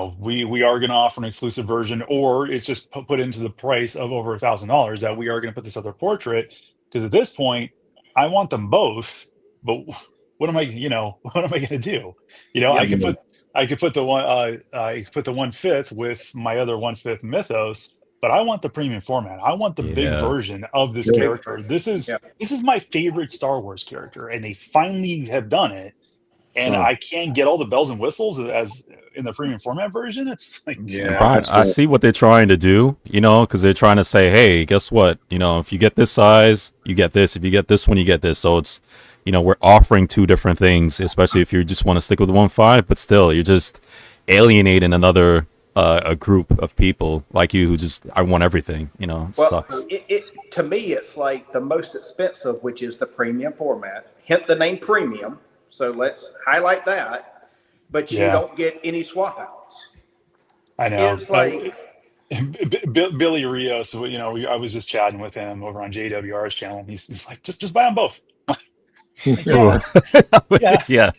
are going to offer an exclusive version, or it's just put into the price of over $1,000 that we are going to put this other portrait. Because at this point, I want them both, but what am I going to do? I could put the 1/5 with my other 1/5 Mythos, but I want the premium format. I want the big version of this character. This is my favorite Star Wars character, and they finally have done it. And I can't get all the bells and whistles as in the premium format version. It's like, Brian, I see what they're trying to do, because they're trying to say, hey, guess what? If you get this size, you get this. If you get this one, you get this. So it's, we're offering two different things, especially if you just want to stick with 1/5, but still, you're just alienating another a group of people like you who just, I want everything, sucks. To me, it's like the most expensive, which is the premium format. Hint the name premium. So let's highlight that, but you don't get any swap outs. I know. It's like Billy Rios. I was just chatting with him over on JWR's channel, and he's like, just buy them both. Yeah.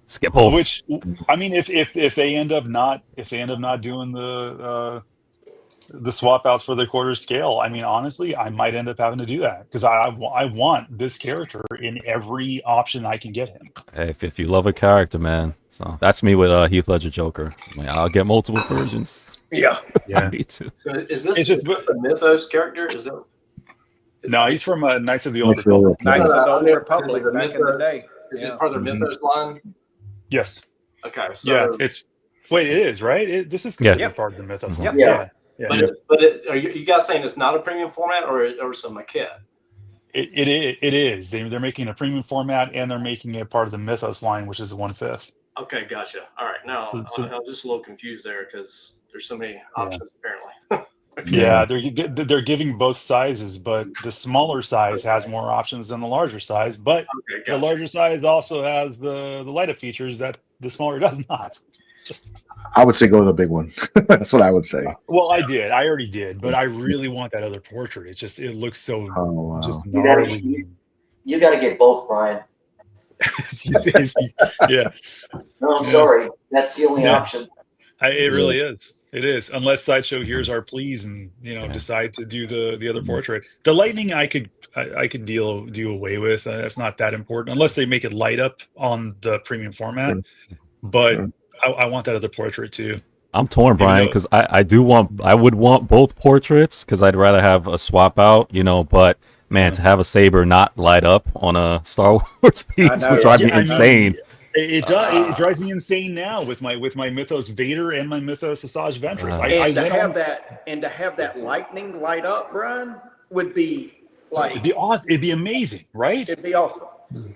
Skip both. Which, I mean, if they end up not doing the swap outs for the quarter scale, I mean, honestly, I might end up having to do that because I want this character in every option I can get him. Hey, if you love a character, man. So that's me with Heath Ledger Joker. I'll get multiple versions. Yeah. Me too. So is this just a Mythos character? No, he's from Knights of the Old Republic. Knights of the Old Republic back in the day. Is it part of the Mythos line? Yes. Okay. So it is, right? This is considered part of the Mythos line. Yeah. But are you guys saying it's not a premium format or some maquette? It is. They're making a premium format and they're making it part of the Mythos line, which is the 1/5. Okay, gotcha. All right, now I'm just a little confused there because there's so many options apparently. Yeah, they're giving both sizes, but the smaller size has more options than the larger size. But the larger size also has the light up features that the smaller does not. It's just. I would say go with the big one. That's what I would say. Well, I already did, but I really want that other portrait. It looks so just you gnarly. You got to get both, Brian. Yeah. No, I'm sorry. That's the only option. It really is. It is, unless Sideshow hears our pleas and decide to do the other portrait. The lightning I could do away with. That's not that important unless they make it light up on the premium format. But I want that other portrait too. I'm torn, Brian, because I would want both portraits because I'd rather have a swap out, but man, to have a saber not light up on a Star Wars piece would drive me insane. It drives me insane now with my Mythos Vader and my Mythos Asajj Ventress. To have that lightning light up, Brian, would be like it'd be awesome. It'd be amazing, right? It'd be awesome.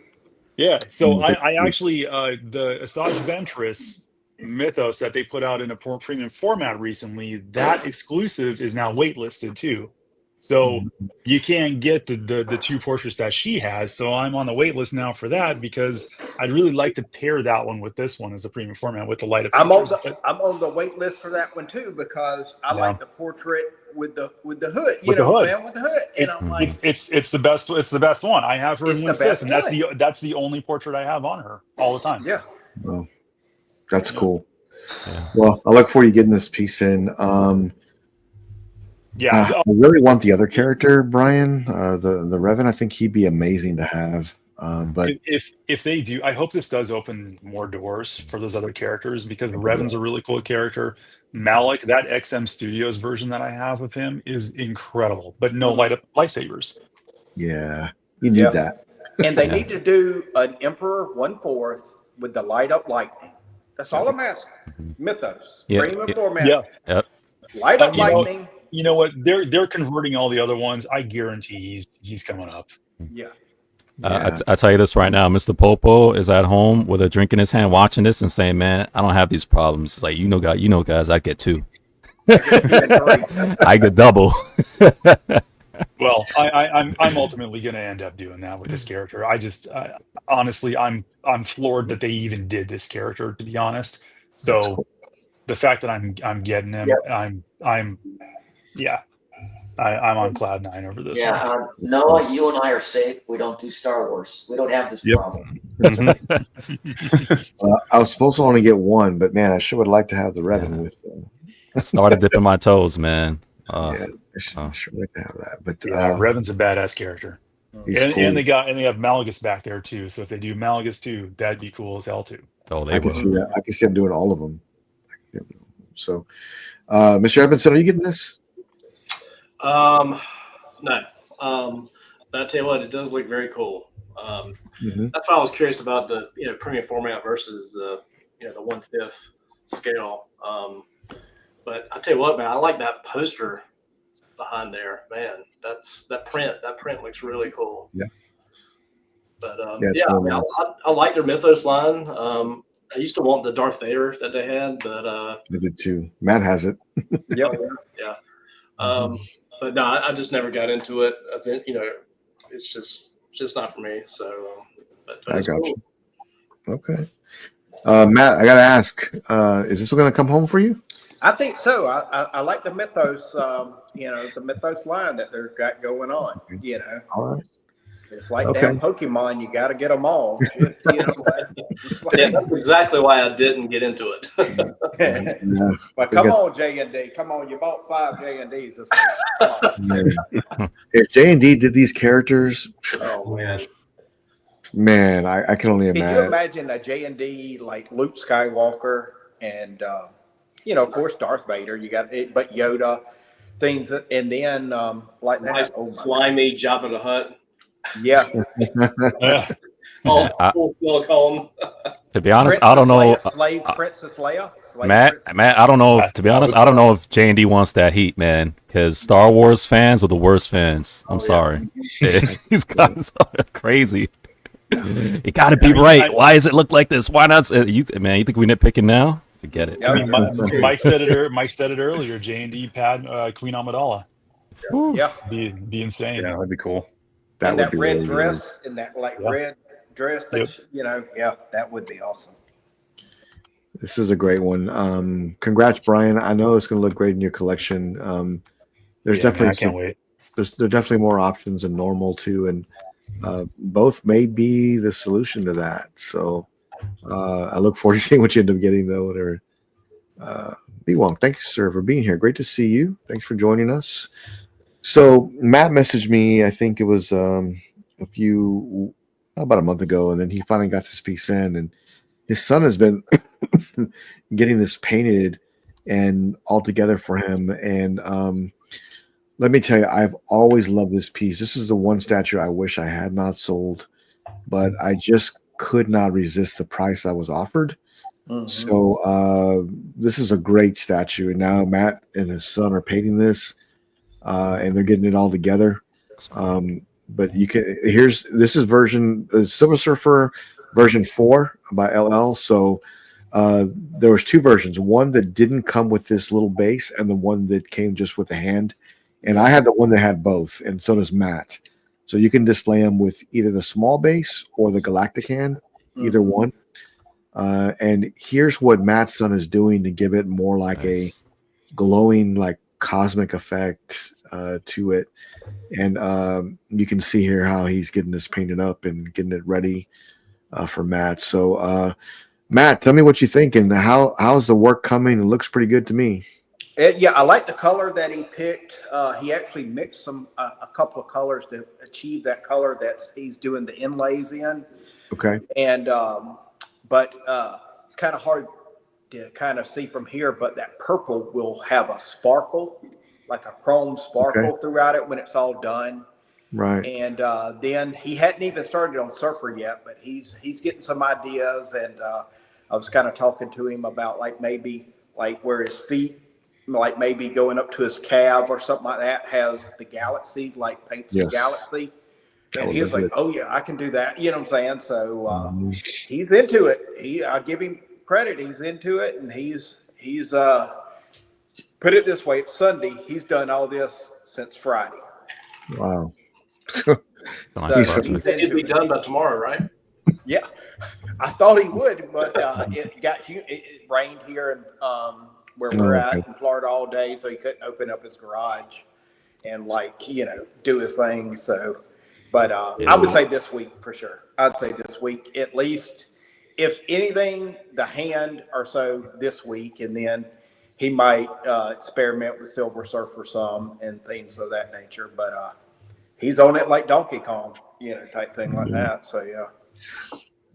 Yeah. So I actually the Asajj Ventress Mythos that they put out in a premium format recently, that exclusive is now waitlisted too. So you can't get the two portraits that she has. So I'm on the wait list now for that because I'd really like to pair that one with this one as the premium format with the light up features. I'm on the wait list for that one too because I Yeah. like the portrait with the hood. You With the know what I'm hood. saying? With the hood, and I'm like, It's the best. It's the best one. I have her It's in the 1/5, best and one. that's the only portrait I have on her all the time. yeah. Well, that's cool. Well, I look forward to getting this piece in. Yeah. I really want the other character, Brian, the Revan. I think he'd be amazing to have. But if they do, I hope this does open more doors for those other characters because Revan's a really cool character. Malik, that XM Studios version that I have of him is incredible, but no light up lightsabers. yeah, you need that. And they need to do an Emperor 1/4 with the light up lightning. That's all I'm asking. Mythos, premium format. Yeah. Yep. Light up lightning. You know what? They're converting all the other ones. I guarantee he's coming up. Yeah. I tell you this right now, Mr. Popo is at home with a drink in his hand, watching this and saying, "Man, I don't have these problems." It's like guys, I get 2. I get double. Well, I'm ultimately going to end up doing that with this character. Honestly, I'm floored that they even did this character, to be honest. So cool. The fact that I'm getting him, I'm on cloud 9 over this. Yeah, Noah, you and I are safe. We don't do Star Wars. We don't have this problem. I was supposed to only get 1, but man, I sure would like to have the Revan with. I started dipping my toes, man. I sure like to have that. But Revan's a badass character. And they have Malagus back there too. So if they do Malagus too, that'd be cool as hell too. Oh, I can see that. I can see them doing all of them. So, Mr. Edmondson, are you getting this? No. But I tell you what, it does look very cool. That's why I was curious about the premium format versus the 1/5 scale. But I tell you what, man, I like that poster behind there. Man, that print looks really cool. Yeah. But really nice. I like their Mythos line. I used to want the Darth Vader that they had, but I did too. Matt has it. Yep. Yeah. But no, I just never got into it. It's just not for me. So, but I it's got cool. you. Okay. Matt, I got to ask, is this going to come home for you? I think so. I like the Mythos, the Mythos line that they've got going on. All right. It's like damn Pokemon. You got to get them all. Yeah, that's exactly why I didn't get into it. But come on, JND. Come on. You bought 5 JNDs this week. If JND did these characters, Oh man. man, I can only Can you imagine. imagine a JND like Luke Skywalker and of course Darth Vader? You got it, but Yoda things, and then like that. Nice slimy Jabba the Hutt. Yeah. Full silicone. To be honest, Princess I don't know. Leia, Princess Leia. Matt, I don't know if, to be honest, I don't know if J&D wants that heat, man, because Star Wars fans are the worst fans. I'm sorry. These guys are crazy. It got to be right. Why does it look like this? Why not? You think we nitpicking now? Forget it. I mean, Mike said it earlier. J&D pad Queen Amidala. Yeah. Be insane. Yeah, that'd be cool. And that red really dress and that red dress that that would be awesome. This is a great one. Congrats, Brian. I know it's going to look great in your collection. There's definitely I can't wait. There's definitely more options than normal too, and both may be the solution to that. So I look forward to seeing what you end up getting, though. Whatever. B-Wong, thank you, sir, for being here. Great to see you. Thanks for joining us. So Matt messaged me, I think it was about a month ago, and then he finally got this piece in, and his son has been getting this painted and all together for him. And let me tell you, I've always loved this piece. This is the one statue I wish I had not sold, but I just could not resist the price I was offered. Mm-hmm. So this is a great statue, and now Matt and his son are painting this. And they're getting it all together. But this is version Silver Surfer version 4 by LL. So there was 2 versions, one that didn't come with this little base and the one that came just with a hand And I had the one that had both, and so does Matt. So you can display them with either the small base or the galactic hand, either one. And here's what Matt's son is doing to give it more like a glowing, like cosmic effect to it. And you can see here how he's getting this painted up and getting it ready for Matt. So Matt, tell me what you think and how's the work coming? It looks pretty good to me. Yeah, I like the color that he picked. He actually mixed a couple of colors to achieve that color that he's doing the inlays in. Okay. And but it's kind of hard to kind of see from here, but that purple will have a sparkle, like a chrome sparkle throughout it when it's all done. Right. And then he hadn't even started on Surfer yet, but he's getting some ideas. And I was kind of talking to him about like maybe like where his feet, like maybe going up to his calf or something like that, has the galaxy, like paints the galaxy. And he was like, "Oh yeah, I can do that." You know what I'm saying? So he's into it. I'll give him credit. He's into it, and he's put it this way: it's Sunday. He's done all this since Friday. Wow. So he'd be done by tomorrow, right? Yeah, I thought he would, but it rained here and where we're at in Florida all day, so he couldn't open up his garage and do his thing. So, but I would say this week for sure. I'd say this week at least. If anything, the hand or so this week, and then he might experiment with Silver Surfer some and things of that nature. But he's on it like Donkey Kong, type thing like that. So yeah.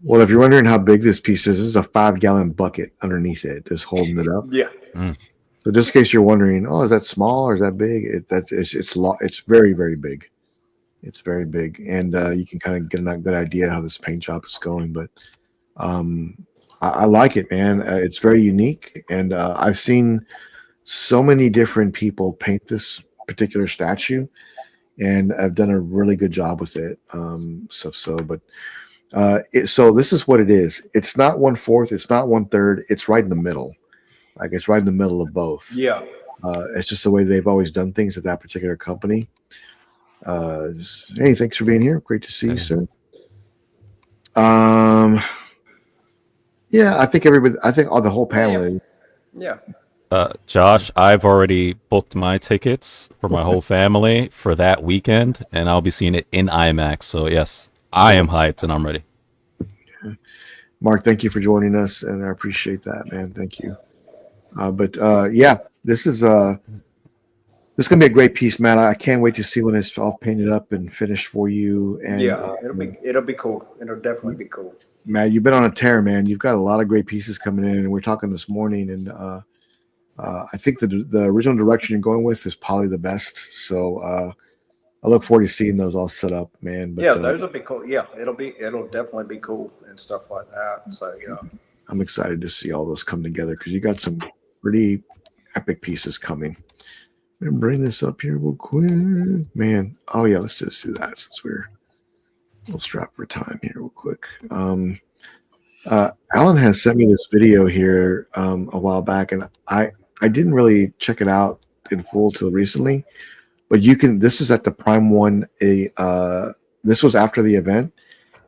Well, if you're wondering how big this piece is, there's a 5-gallon bucket underneath it, just holding it up. Yeah. So just in case you're wondering, is that small or is that big? It's very, very big. It's very big, and you can kind of get a good idea how this paint job is going. But I like it, man. It's very unique, and I've seen so many different people paint this particular statue, and I've done a really good job with it. So this is what it is. It's not 1/4. It's not 1/3. It's right in the middle. Like it's right in the middle of both. Yeah. It's just the way they've always done things at that particular company. Hey, thanks for being here. Great to see you, sir. Yeah, I think the whole panel is. Yeah. Josh, I've already booked my tickets for my whole family for that weekend, and I'll be seeing it in IMAX. So yes, I am hyped and I'm ready. Mark, thank you for joining us, and I appreciate that, man. Thank you. This is gonna be a great piece, man. I can't wait to see when it's all painted up and finished for you. And it'll be cool. It'll definitely be cool. Matt, you've been on a tear, man. You've got a lot of great pieces coming in, and we're talking this morning, and I think the original direction you're going with is probably the best. So I look forward to seeing those all set up, man. But, those will be cool. Yeah, it'll definitely be cool and stuff like that. So I'm excited to see all those come together because you got some pretty epic pieces coming. I'm gonna bring this up here real quick, man. Oh yeah, let's just do that since we'll strap for time here real quick. Alan has sent me this video here a while back, and I didn't really check it out in full till recently. But this is at the Prime One. This was after the event,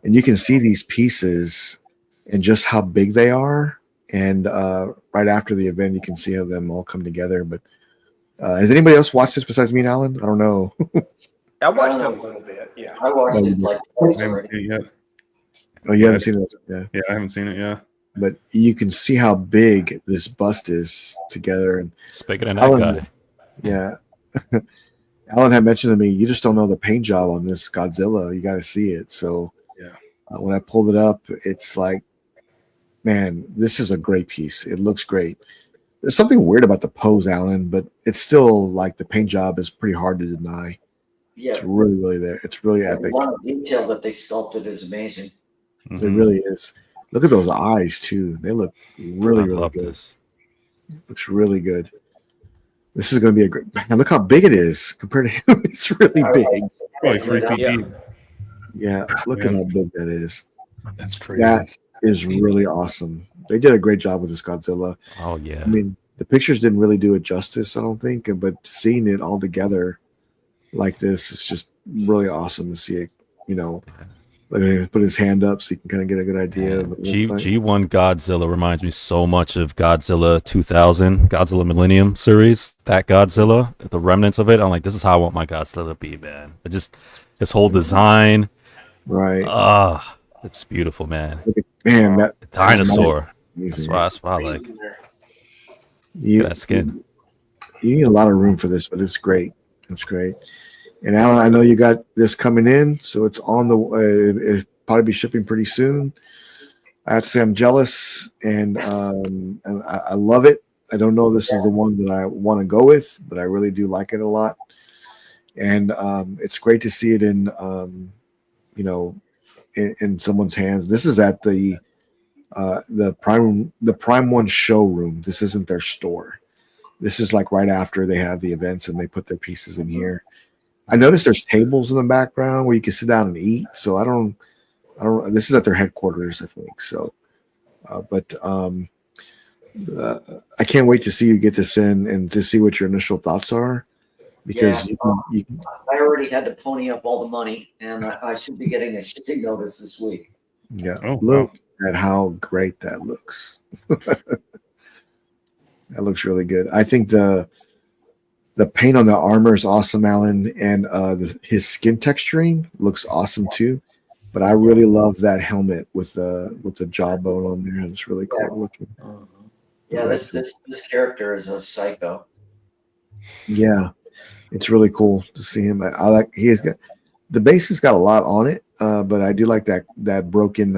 and you can see these pieces and just how big they are. And right after the event, you can see how them all come together. But has anybody else watched this besides me and Alan? I don't know. I watched it a little bit. Yeah, I watched it like twice already. Oh, you haven't seen it? Yeah. Yeah, I haven't seen it. Yeah. But you can see how big this bust is together. And it's bigger than that guy. Yeah. Alan had mentioned to me, you just don't know the paint job on this Godzilla. You got to see it. So yeah, when I pulled it up, it's like, man, this is a great piece. It looks great. There's something weird about the pose, Alan, but it's still like the paint job is pretty hard to deny. Yeah. It's really, really there. It's really epic. One detail that they sculpted is amazing. It really is. Look at those eyes, too. They look really, really good. Looks really good. This is going to be a great. Now look how big it is compared to him. It's really big. Probably 3 feet deep. Yeah, look at how big that is. That's crazy. That is really awesome. They did a great job with this Godzilla. Oh yeah. I mean, the pictures didn't really do it justice, I don't think, but seeing it all together, like this. It's just really awesome to see it. You know, like he put his hand up so you can kind of get a good idea of what it looks like. G1 Godzilla reminds me so much of Godzilla 2000, Godzilla Millennium series. That Godzilla, the remnants of it. I'm like, this is how I want my Godzilla to be, man. It just his whole design. Right. It's beautiful, man. Man, that Dinosaur. amazing. That's what I like. You, That skin. you need a lot of room for this, but it's great. It's great. And Alan, I know you got this coming in, so it's on the. It'll probably be shipping pretty soon. I have to say I'm jealous, and I love it. I don't know if this is the one that I want to go with, but I really do like it a lot. And it's great to see it in, you know, in someone's hands. This is at the Prime One showroom. This isn't their store. This is like right after they have the events and they put their pieces in here. I noticed there's tables in the background where you can sit down and eat. So I don't. This is at their headquarters, I think. So, but I can't wait to see you get this in and to see what your initial thoughts are, because you can. I already had to pony up all the money, and I should be getting a shipping notice this week. Yeah, Oh, look at how great that looks. That looks really good. I think the paint on the armor is awesome, Alan, and his skin texturing looks awesome too. But I really love that helmet with the jawbone on there. It's really cool looking. Yeah, this character is a psycho. Yeah, it's really cool to see him. I like he's got the base has got a lot on it, but I do like that broken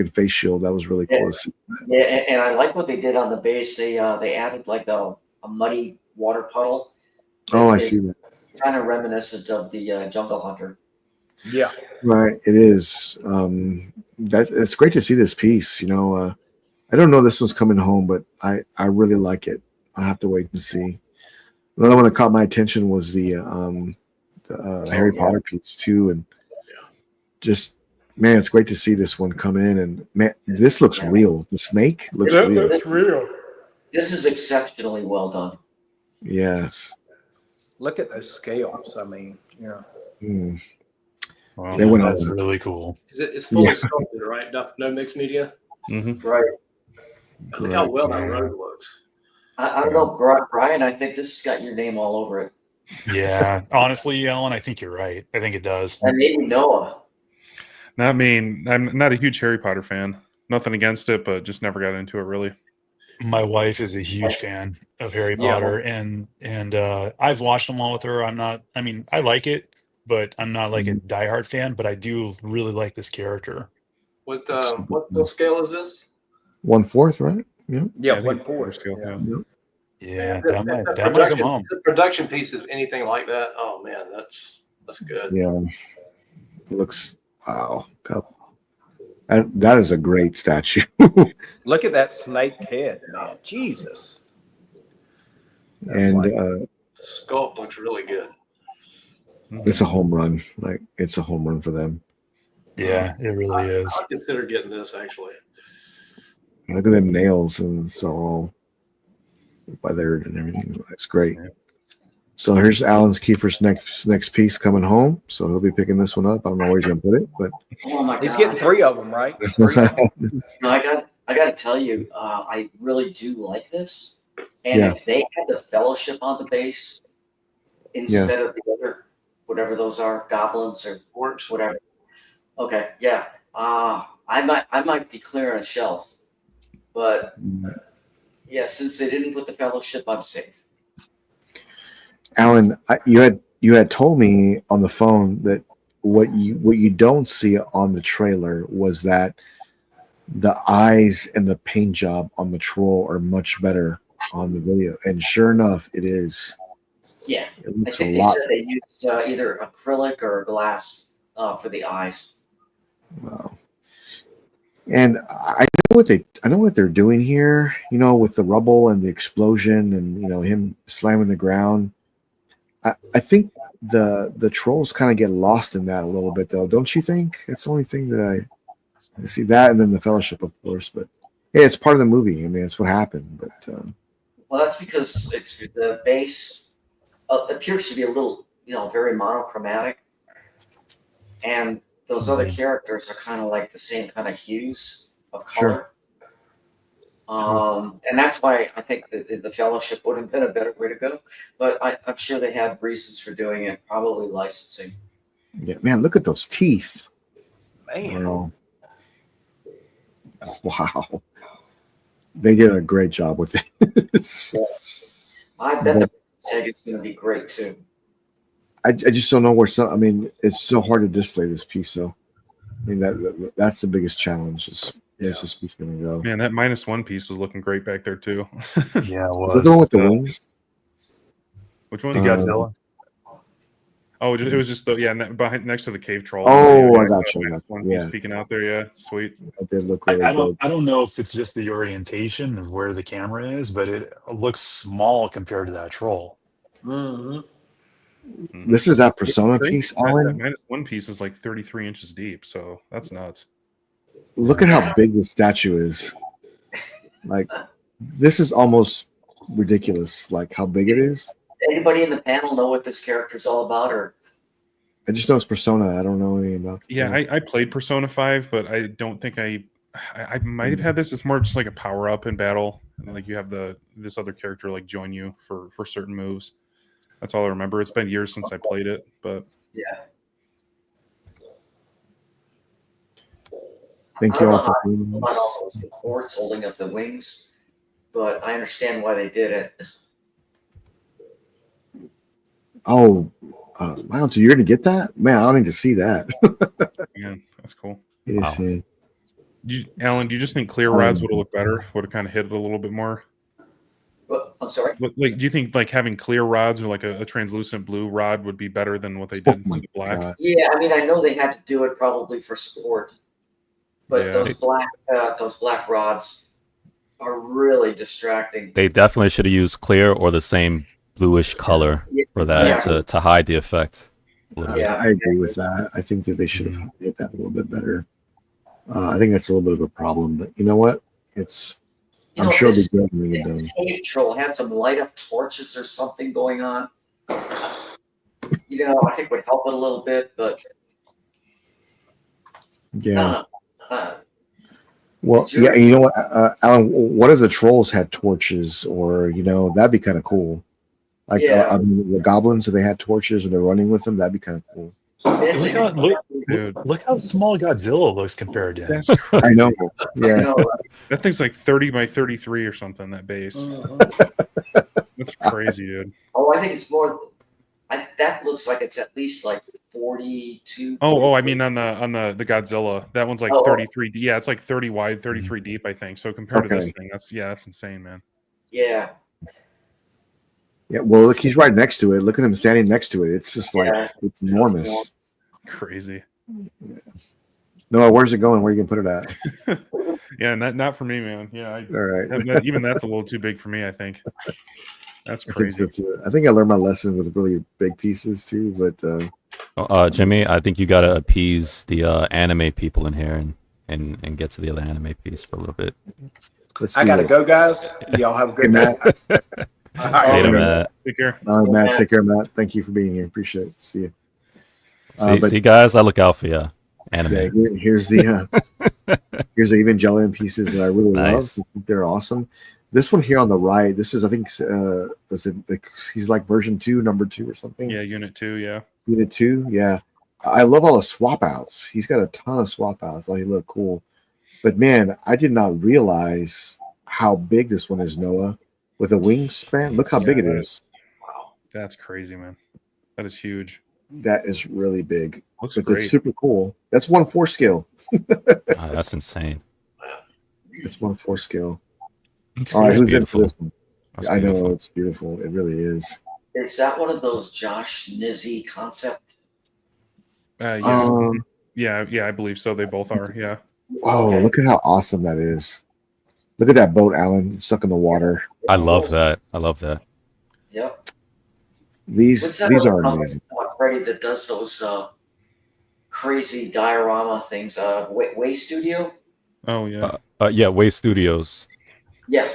face shield. That was really cool to see. Yeah, and I like what they did on the base. They added like a muddy water puddle. Oh, I see that. Kind of reminiscent of the Jungle Hunter. Yeah. Right, it is. It's great to see this piece. You know, I don't know this one's coming home, but I really like it. I have to wait and see. Another one that caught my attention was the Harry Potter piece too, and just man, it's great to see this one come in. And man, this looks real. The snake looks real. Looks real. This is exceptionally well done. Yes. Look at those scales. I mean, yeah. Mm. Wow, They went that's over. really cool. It's fully sculpted, right? No mixed media. Mm-hmm. Right. Look how well that road looks. I don't know, Brian. I think this has got your name all over it. Yeah, honestly, Ellen, I think you're right. I think it does. And maybe Noah. I mean, I'm not a huge Harry Potter fan. Nothing against it, but just never got into it really. My wife is a huge fan of Harry Potter, and I've watched them all with her. I mean, I like it, but I'm not like a diehard fan. But I do really like this character. What scale is this? 1/4, right? Yeah. Yeah, I think 1/4. scale, Yeah. Yeah, The that might come home. The production piece is anything like that. Oh man, that's good. Yeah. It looks wow. That is a great statue. Look at that snake head, man. Jesus. That's And The sculpt looks really good. it's a home run. Like it's a home run for them. Yeah, it really is. I consider getting this actually. Look at them nails, and it's all weathered and everything. It's great. So here's Alan's Kiefer's next piece coming home. So he'll be picking this one up. I don't know where he's gonna put it, but Oh my he's God. getting 3 of them, right? No, I got to tell you, I really do like this. And Yeah. if they had the Fellowship on the base instead of the other, whatever those are, goblins or Works. whatever. Okay, yeah. I might be clearing a shelf, but yeah, since they didn't put the Fellowship, I'm safe. Alan, you had told me on the phone that what you don't see on the trailer was that the eyes and the paint job on the troll are much better on the video, and sure enough, it is. Yeah, It I looks a think they lot. said they used either acrylic or glass for the eyes. Wow. And I know what they're doing here. You know, with the rubble and the explosion, and you know him slamming the ground. I think the trolls kind of get lost in that a little bit, though, don't you think? It's the only thing that I see that, and then the Fellowship, of course. But yeah, it's part of the movie. I mean, it's what happened. But Well, that's because it's the base appears to be a little, very monochromatic, and those other characters are kind of like the same kind of hues of color. And that's why I think the Fellowship would have been a better way to go. But I'm sure they had reasons for doing it, probably licensing. Yeah, man, look at those teeth. Man. Wow. They did a great job with it. I bet the Sega's going to be great too. I just don't know where some. I mean, it's so hard to display this piece. So, I mean that's the biggest challenge. Is where's this piece going to go? Man, that -1 piece was looking great back there too. Yeah, it Is that the one with the wings? Which one? The Godzilla. Oh, it was just behind next to the cave troll. Oh, I got you. One Yeah, piece peeking out there. Yeah, sweet. it did look really I good. don't know if it's just the orientation of where the camera is, but it looks small compared to that troll. Mm-hmm. This is that Persona piece, Alan. That -1 piece is like 33 inches deep, so that's nuts. Look at how big the statue is. Like, this is almost ridiculous. Like how big it is. Anybody in the panel know what this character's all about, or? I just know it's Persona. I don't know anything about it. Yeah, I played Persona 5, but I don't think I might have had this. It's more just like a power up in battle, and like you have this other character like join you for certain moves. That's all I remember. It's been years since I played it, but Yeah. Thank I you don't all know for how being about all those supports holding up the wings, but I understand why they did it. Oh, wow! So you're gonna get that, man? I don't need to see that. man, that's cool. Yes, Wow. Alan, do you just think clear rods would have looked better? Would have kind of hit it a little bit more? But I'm sorry. Like, do you think like having clear rods or like a translucent blue rod would be better than what they did with the black? God. Yeah, I mean, I know they had to do it probably for support, but Yeah. those black rods are really distracting. They definitely should have used clear or the same bluish color for that to hide the effect a little bit. Yeah. I agree with that. I think that they should have hit that a little bit better. I think that's a little bit of a problem, but you know what? I'm sure it'll be good when we get done. This cave troll had some light up torches or something going on. I think would help it a little bit, but Yeah. I don't know. Well, yeah. You know what, Alan? What if the trolls had torches, or that'd be kind of cool. Like I mean, the goblins, if they had torches and they're running with them, that'd be kind of cool. Look how small Godzilla looks compared to him. That's crazy. I know. Yeah. I know, That thing's like 30 by 33 or something, that base. That's crazy, dude. I think it's more. That looks like it's at least like 42. I mean on the Godzilla, that one's like 33. Yeah, it's like 30 wide, 33 deep, I think. So compared to this thing, that's insane, man. Yeah. Yeah. Well, look, he's right next to it. Look at him standing next to it. It's just like it's enormous. Crazy. Noah, where's it going? Where are you gonna put it at? Yeah, not for me, man. Yeah, All right. even that's a little too big for me, I think. That's crazy. I think so too. I think I learned my lesson with really big pieces too. But Jimmy, I think you gotta appease the anime people in here and get to the other anime piece for a little bit. I gotta go, guys. Y'all have a good night. All right. Later, Matt. Take care. Matt, take care, Matt. Thank you for being here. Appreciate it. See you. See, guys, I look out for you. Anime. Yeah, here's the Evangelion pieces that I really love. I think they're awesome. This one here on the right, this is, I think, he's like version 2, number 2 or something. Yeah, unit 2, yeah. Unit 2, yeah. I love all the swap outs. He's got a ton of swap outs. I thought he looked cool. But man, I did not realize how big this one is, Noah. With a wingspan. Look how big it is. Wow. That's crazy, man. That is huge. That is really big. Looks but great. It's super cool. That's 1/4 scale. That's insane. It's 1/4 scale. It's All right, who's in beautiful. for this one? I know it's beautiful. It really is. Is that one of those Josh Nizzy concept? Yeah, I believe so. They both are. Yeah. Whoa! Look at how awesome that is. Look at that boat, Alan, stuck in the water. I love that. Yep. These are amazing. Freddie that does those crazy diorama things. Way Studio. Oh yeah. Yeah, Way Studios. Yeah.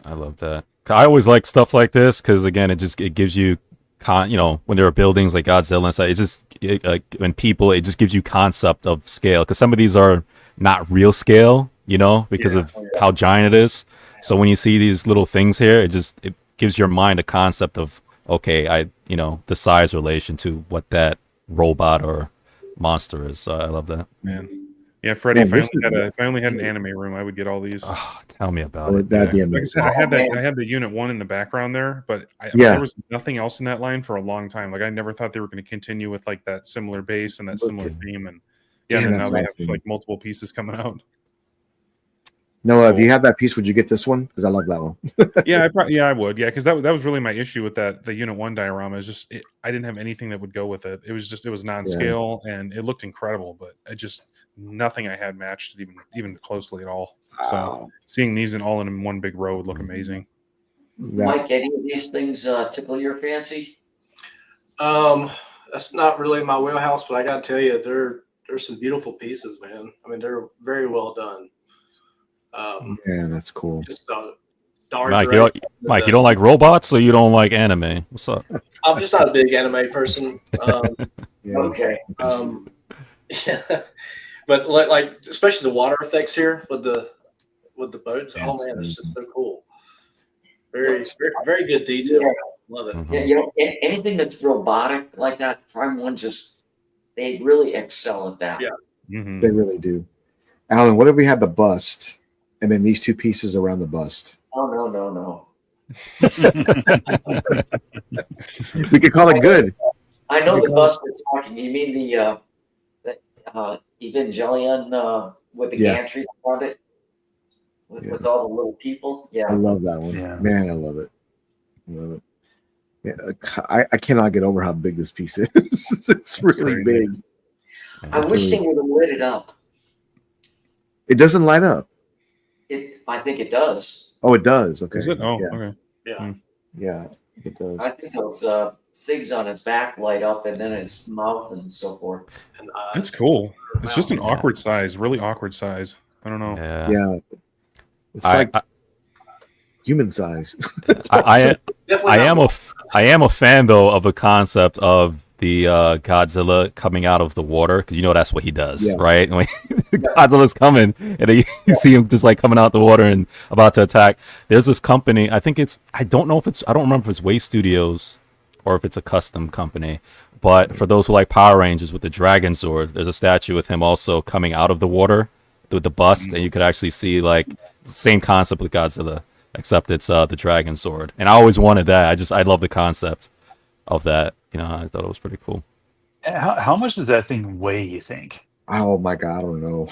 I love that. I always like stuff like this because again, it gives you when there are buildings like Godzilla and stuff, like when people, it just gives you concept of scale because some of these are not real scale, because of how giant it is. So when you see these little things here, it gives your mind a concept of okay, the size relation to what that robot or monster is. So I love that. Man. Yeah, Freddie, Man, if I only had an anime room, I would get all these. Oh, tell me about it. That'd be Like I amazing. said, I had the Unit 1 in the background there, but there was nothing else in that line for a long time. Like I never thought they were going to continue with like that similar base and that similar theme. And and now they have like multiple pieces coming out. Noah, if you had that piece, would you get this one? Because I love that one. I would. Yeah, because that was really my issue with the Unit 1 diorama. Is just I didn't have anything that would go with it. It was non-scale and it looked incredible, but nothing I had matched it even closely at all. So seeing these all in one big row would look amazing. Mike, any of these things tickle your fancy? That's not really my wheelhouse, but I got to tell you, there's some beautiful pieces, man. I mean, they're very well done. Yeah, that's cool. Just Mike, you don't like robots, or you don't like anime? What's up? I'm just not a big anime person. Okay. Yeah. But like especially the water effects here with the boats. Oh man, it's just so cool. Very very good detail. Yeah. Love it. Mhm. Yeah, anything that's robotic like that, Prime One they really excel at that. Yeah. Mm-hmm. They really do. Alan, what if we had the bust and then these two pieces around the bust? Oh no. We could call it good. I know the bus we're talking. You mean the Evangelion with the gantries around it, with all the little people? Yeah, I love that one. Yeah. Man, I love it. Yeah, I cannot get over how big this piece is. It's really big. I wish they would have lit it up. It doesn't light up. I think it does. Oh, it does. Okay. Is it? Oh, yeah. okay. Yeah. Yeah, it does. I think those things on his back light up, and then his mouth and so forth. And That's cool. It's just an Yeah. awkward size, really awkward size. I don't know. Yeah. It's like human size. I definitely I am a fan though of the concept of the Godzilla coming out of the water because that's what he does, right? When Godzilla's coming and then you see him just like coming out the water and about to attack. There's this company. I don't remember if it's Wars Studios or if it's a custom company. But for those who like Power Rangers with the Dragon Sword, there's a statue with him also coming out of the water with the bust, and you could actually see like the same concept with Godzilla, except it's the Dragon Sword. And I always wanted that. I love the concept of that. I thought it was pretty cool. How much does that thing weigh, you think? Oh my god, I don't know.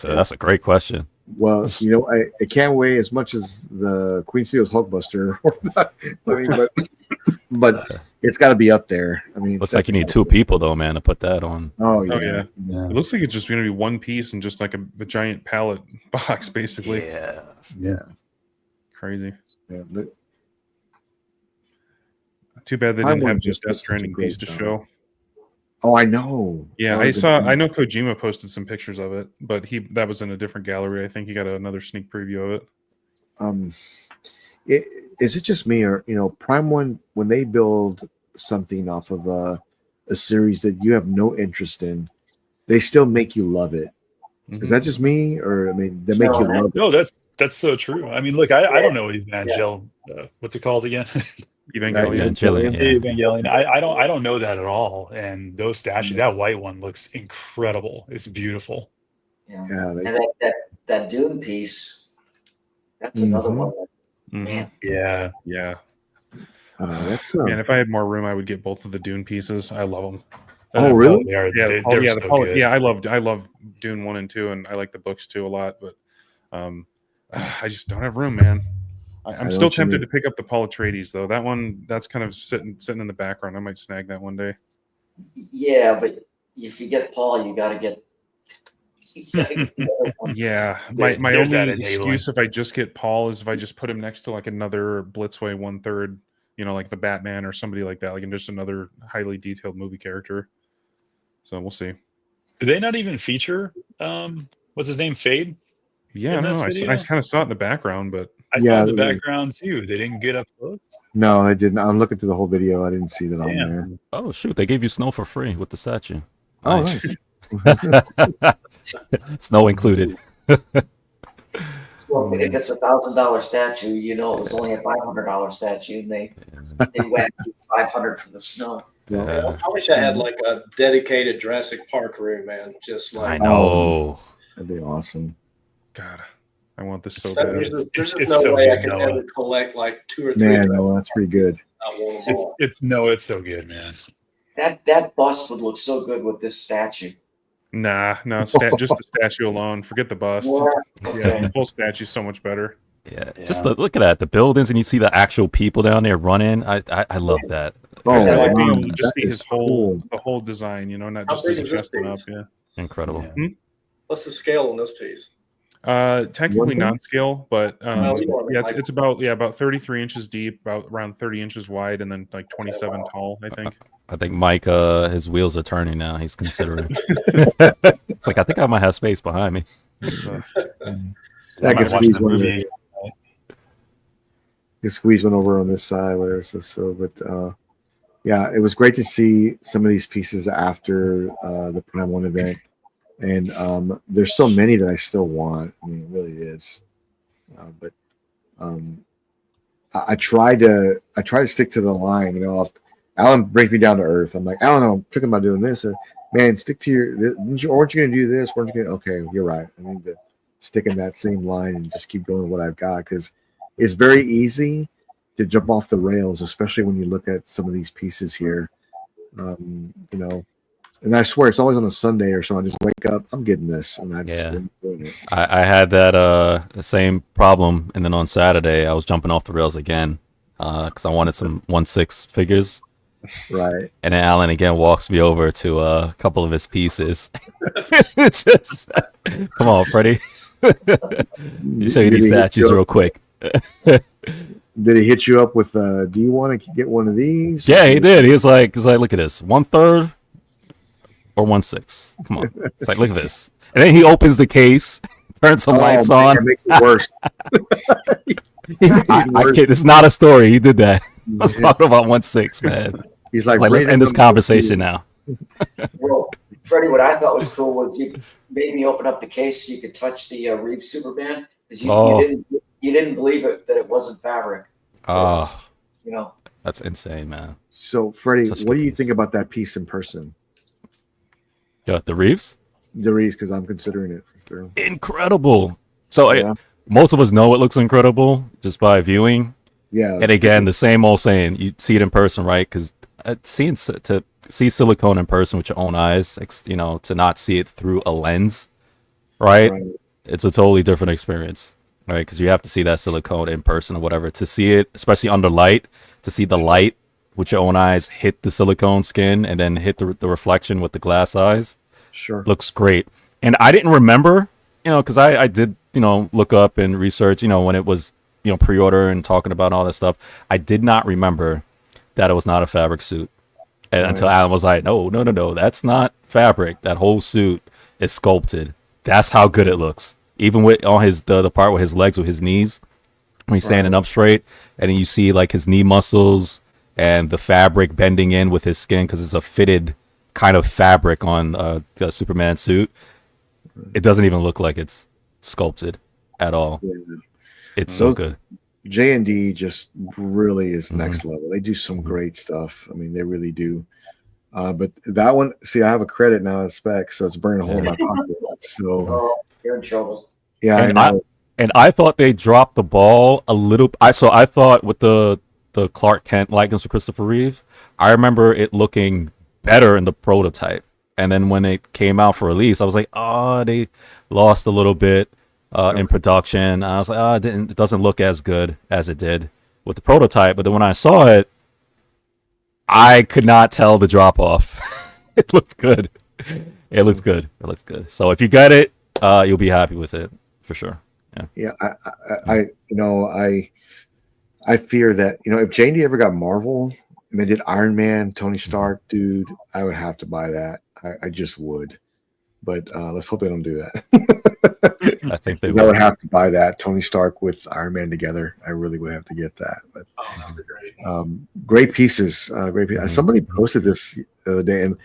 That's a great question. Well, it can't weigh as much as the Queen Studios Hulkbuster. But it's got to be up there. I mean, Looks like you need two people though, man, to put that on. Oh Oh yeah. yeah. It looks like it's just going to be one piece and just like a giant pallet box, basically. Yeah. Crazy. Yeah. Too bad they I didn't have wouldn't just just Death put such a Stranding great piece to job. show. Oh, I know. Yeah, That I would've saw. been- I know Kojima posted some pictures of it, but that was in a different gallery. I think he got another sneak preview of it. Is it just me, or Prime One, when they build something off of a series that you have no interest in, they still make you love it. Mhm. Is that just me, or they make you love it? No, that's so true. I mean, look, I don't know Evangelion. What's it called again? Evangelion? Evangelion. I don't know that at all. And those statues, that white one looks incredible. It's beautiful. Yeah. Yeah, And that Dune piece, that's another one. Mhm. Man, Yeah. Yeah. that's Man, if I had more room, I would get both of the Dune pieces. I love them. Oh, really? They're Yeah. so The poly. good. Yeah, I love Dune 1 and 2, and I like the books too a lot. But I just don't have room, man. I'm know still what you tempted mean. to pick up the Paul Atreides though. That one, that's kind of sitting in the background. I might snag that one day. yeah, but if you get Paul, you got to get. the other one. Yeah, my There's that only enabling. excuse if I just get Paul is if I just put him next to like another Blitzway 1/3, like the Batman or somebody like that, like just another highly detailed movie character. So we'll see. Did they not even feature what's his name? Fade? Yeah, I In don't this know. I video? kind of saw it in the background, but I saw the background too. They didn't get up close. No, I didn't. I'm looking through the whole video. I didn't see that on Damn. there. Oh shoot, they gave you snow for free with the statue. Oh, Nice. nice. Snow included. So if it's $1,000 statue, you know it was only a $500 statue, and they whacked you 500 for the snow. I wish I had like a dedicated Jurassic Park room, man. Just I like know. That'd be awesome. God, I want this so so bad. there's It's no so way good, I can Noah. ever collect like 2 or 3. Man, no, that's pretty good. I want them all. It's so good, man. That bust would look so good with this statue. Nah, no, just the statue alone. Forget the bust. Yeah, the full statue's so much better. Yeah, just look at that, the buildings, and you see the actual people down there running. I love that. Oh, I like being wow, able to just that see is his whole cool. the whole design, you know, not How just big his is this chest and up. piece? Yeah. Incredible. What's the scale on this piece? Technically non-scale, but you know what I mean, yeah, like- it's about 33 inches deep, about around 30 inches wide, and then like 27 tall, I think. I think Mike, his wheels are turning now. He's considering. It's like I think I might have space behind me. I I can might watch squeeze the one. movie. You squeeze one over on this side, whatever. But yeah, it was great to see some of these pieces after the Prime One event, and there's so many that I still want. I mean, it really is. But I try to stick to the line. You know, Alan brings me down to earth. I'm like, Alan, I'm thinking about doing this. Man, stick to weren't you going to do this? Weren't you going to? Okay, you're right. I need to stick in that same line and just keep going with what I've got, because it's very easy to jump off the rails, especially when you look at some of these pieces here. You know, and I swear it's always on a Sunday or so. I just wake up, I'm getting this, and I just am doing it. I had that the same problem, and then on Saturday I was jumping off the rails again because I wanted some 1/6 figures. Right. And then Alan again walks me over to a couple of his pieces. Just come on, Freddie. You show you these statues real quick. Did he hit you up with do you want to get one of these? Yeah, he did. He's like, look at this, 1/3 or 1/6. Come on. It's like, look at this. And then he opens the case, turns some lights on. It makes it worse. I kid, it's not a story. He did that. I was talking about 1/6, man. He's like, let's end this conversation now. Well, Freddie, what I thought was cool was you made me open up the case so you could touch the Reeve Superman, because you didn't believe it that it wasn't fabric. Oh, You know, that's insane, man. So, Freddie, Such a what good do you piece. think about that piece in person? Yeah, the Reeves? The Reese, because I'm considering it for sure. Incredible. So Yeah. most of us know it looks incredible just by viewing. Yeah. And again, the same old saying, you see it in person, right? Because to see silicone in person with your own eyes, you know, to not see it through a lens, right? It's a totally different experience, right? Because you have to see that silicone in person or whatever. To see it, especially under light, to see the light with your own eyes hit the silicone skin and then hit the reflection with the glass eyes. Sure. Looks great. And I didn't remember, you know, because I did, you know, look up and research, you know, when it was, you know, pre-order and talking about all that stuff. I did not remember that it was not a fabric suit. And until Alan was like, no, that's not fabric. That whole suit is sculpted. That's how good it looks. Even with on his the part with his legs, with his knees, when he's standing up straight, and then you see like his knee muscles and the fabric bending in with his skin because it's a fitted kind of fabric on the Superman suit. It doesn't even look like it's sculpted at all. Yeah. It's so good. JND just really is next level. They do some great stuff. I mean, they really do. But that one, see, I have a credit now as spec, so it's burning a hole in my pocket. So you're in trouble. yeah, And I know. I thought they dropped the ball a little. I thought with the Clark Kent likeness of Christopher Reeve, I remember it looking better in the prototype. And then when it came out for release, I was like, oh, they lost a little bit in production. I was like, oh, it doesn't look as good as it did with the prototype. But then when I saw it, I could not tell the drop off. It looked good. It looks good. It looks good. So if you get it, you'll be happy with it for sure. Yeah, I fear that, you know, if JD ever got Marvel and they did Iron Man, Tony Stark, dude, I would have to buy that. I just would. but let's hope they don't do that. I think they I will. would have to buy that Tony Stark with Iron Man together. I really would have to get that. But that'd be great. great pieces. Somebody posted this the other day, and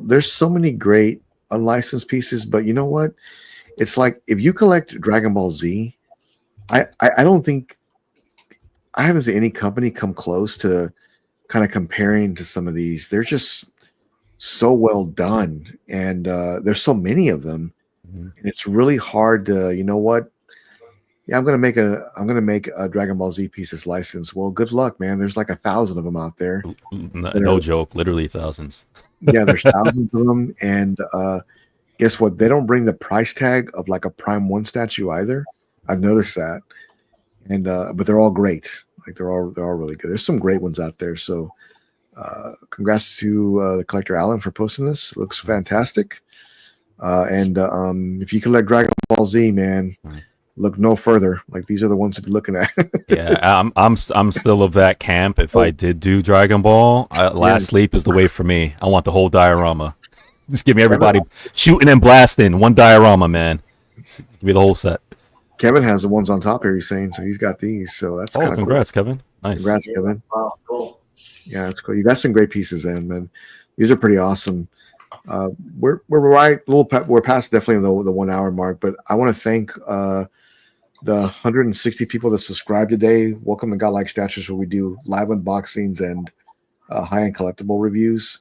there's so many great unlicensed pieces. But you know what? It's like if you collect Dragon Ball Z, I don't think I haven't seen any company come close to kind of comparing to some of these. They're just so well done, and there's so many of them, and it's really hard to, yeah, I'm gonna make a Dragon Ball Z piece that's licensed. Well, good luck, man. There's like 1,000 of them out there. No joke, literally thousands. Yeah, there's thousands of them, and guess what? They don't bring the price tag of like a Prime 1 statue either. I've noticed that, and but they're all great. Like they're all really good. There's some great ones out there. So, congrats to the collector Alan for posting this. It looks fantastic. And if you collect Dragon Ball Z, man, look no further. Like these are the ones to be looking at. Yeah, I'm still of that camp. If I did do Dragon Ball, Last Sleep is the way for me. I want the whole diorama. Just give me everybody shooting and blasting. One diorama, man. Give me the whole set. Kevin has the ones on top here, he's saying, so he's got these. So that's kind of congrats, cool. Kevin. Nice. Congrats, Kevin. Wow, cool. Yeah, that's cool. You got some great pieces in, man. These are pretty awesome. We're right we're past definitely the 1 hour mark, but I want to thank the 160 people that subscribed today. Welcome to Godlike Statues, where we do live unboxings and high-end collectible reviews.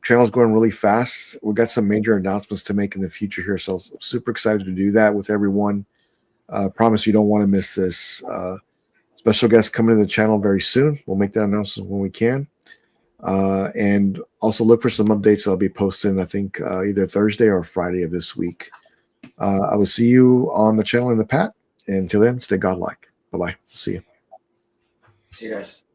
Channel's going really fast. We've got some major announcements to make in the future here, so super excited to do that with everyone. Promise you don't want to miss this. Special guest coming to the channel very soon. We'll make that announcement when we can. And also look for some updates I'll be posting, I think, either Thursday or Friday of this week. I will see you on the channel in the Pat. And until then, stay godlike. Bye-bye. See you. See you guys.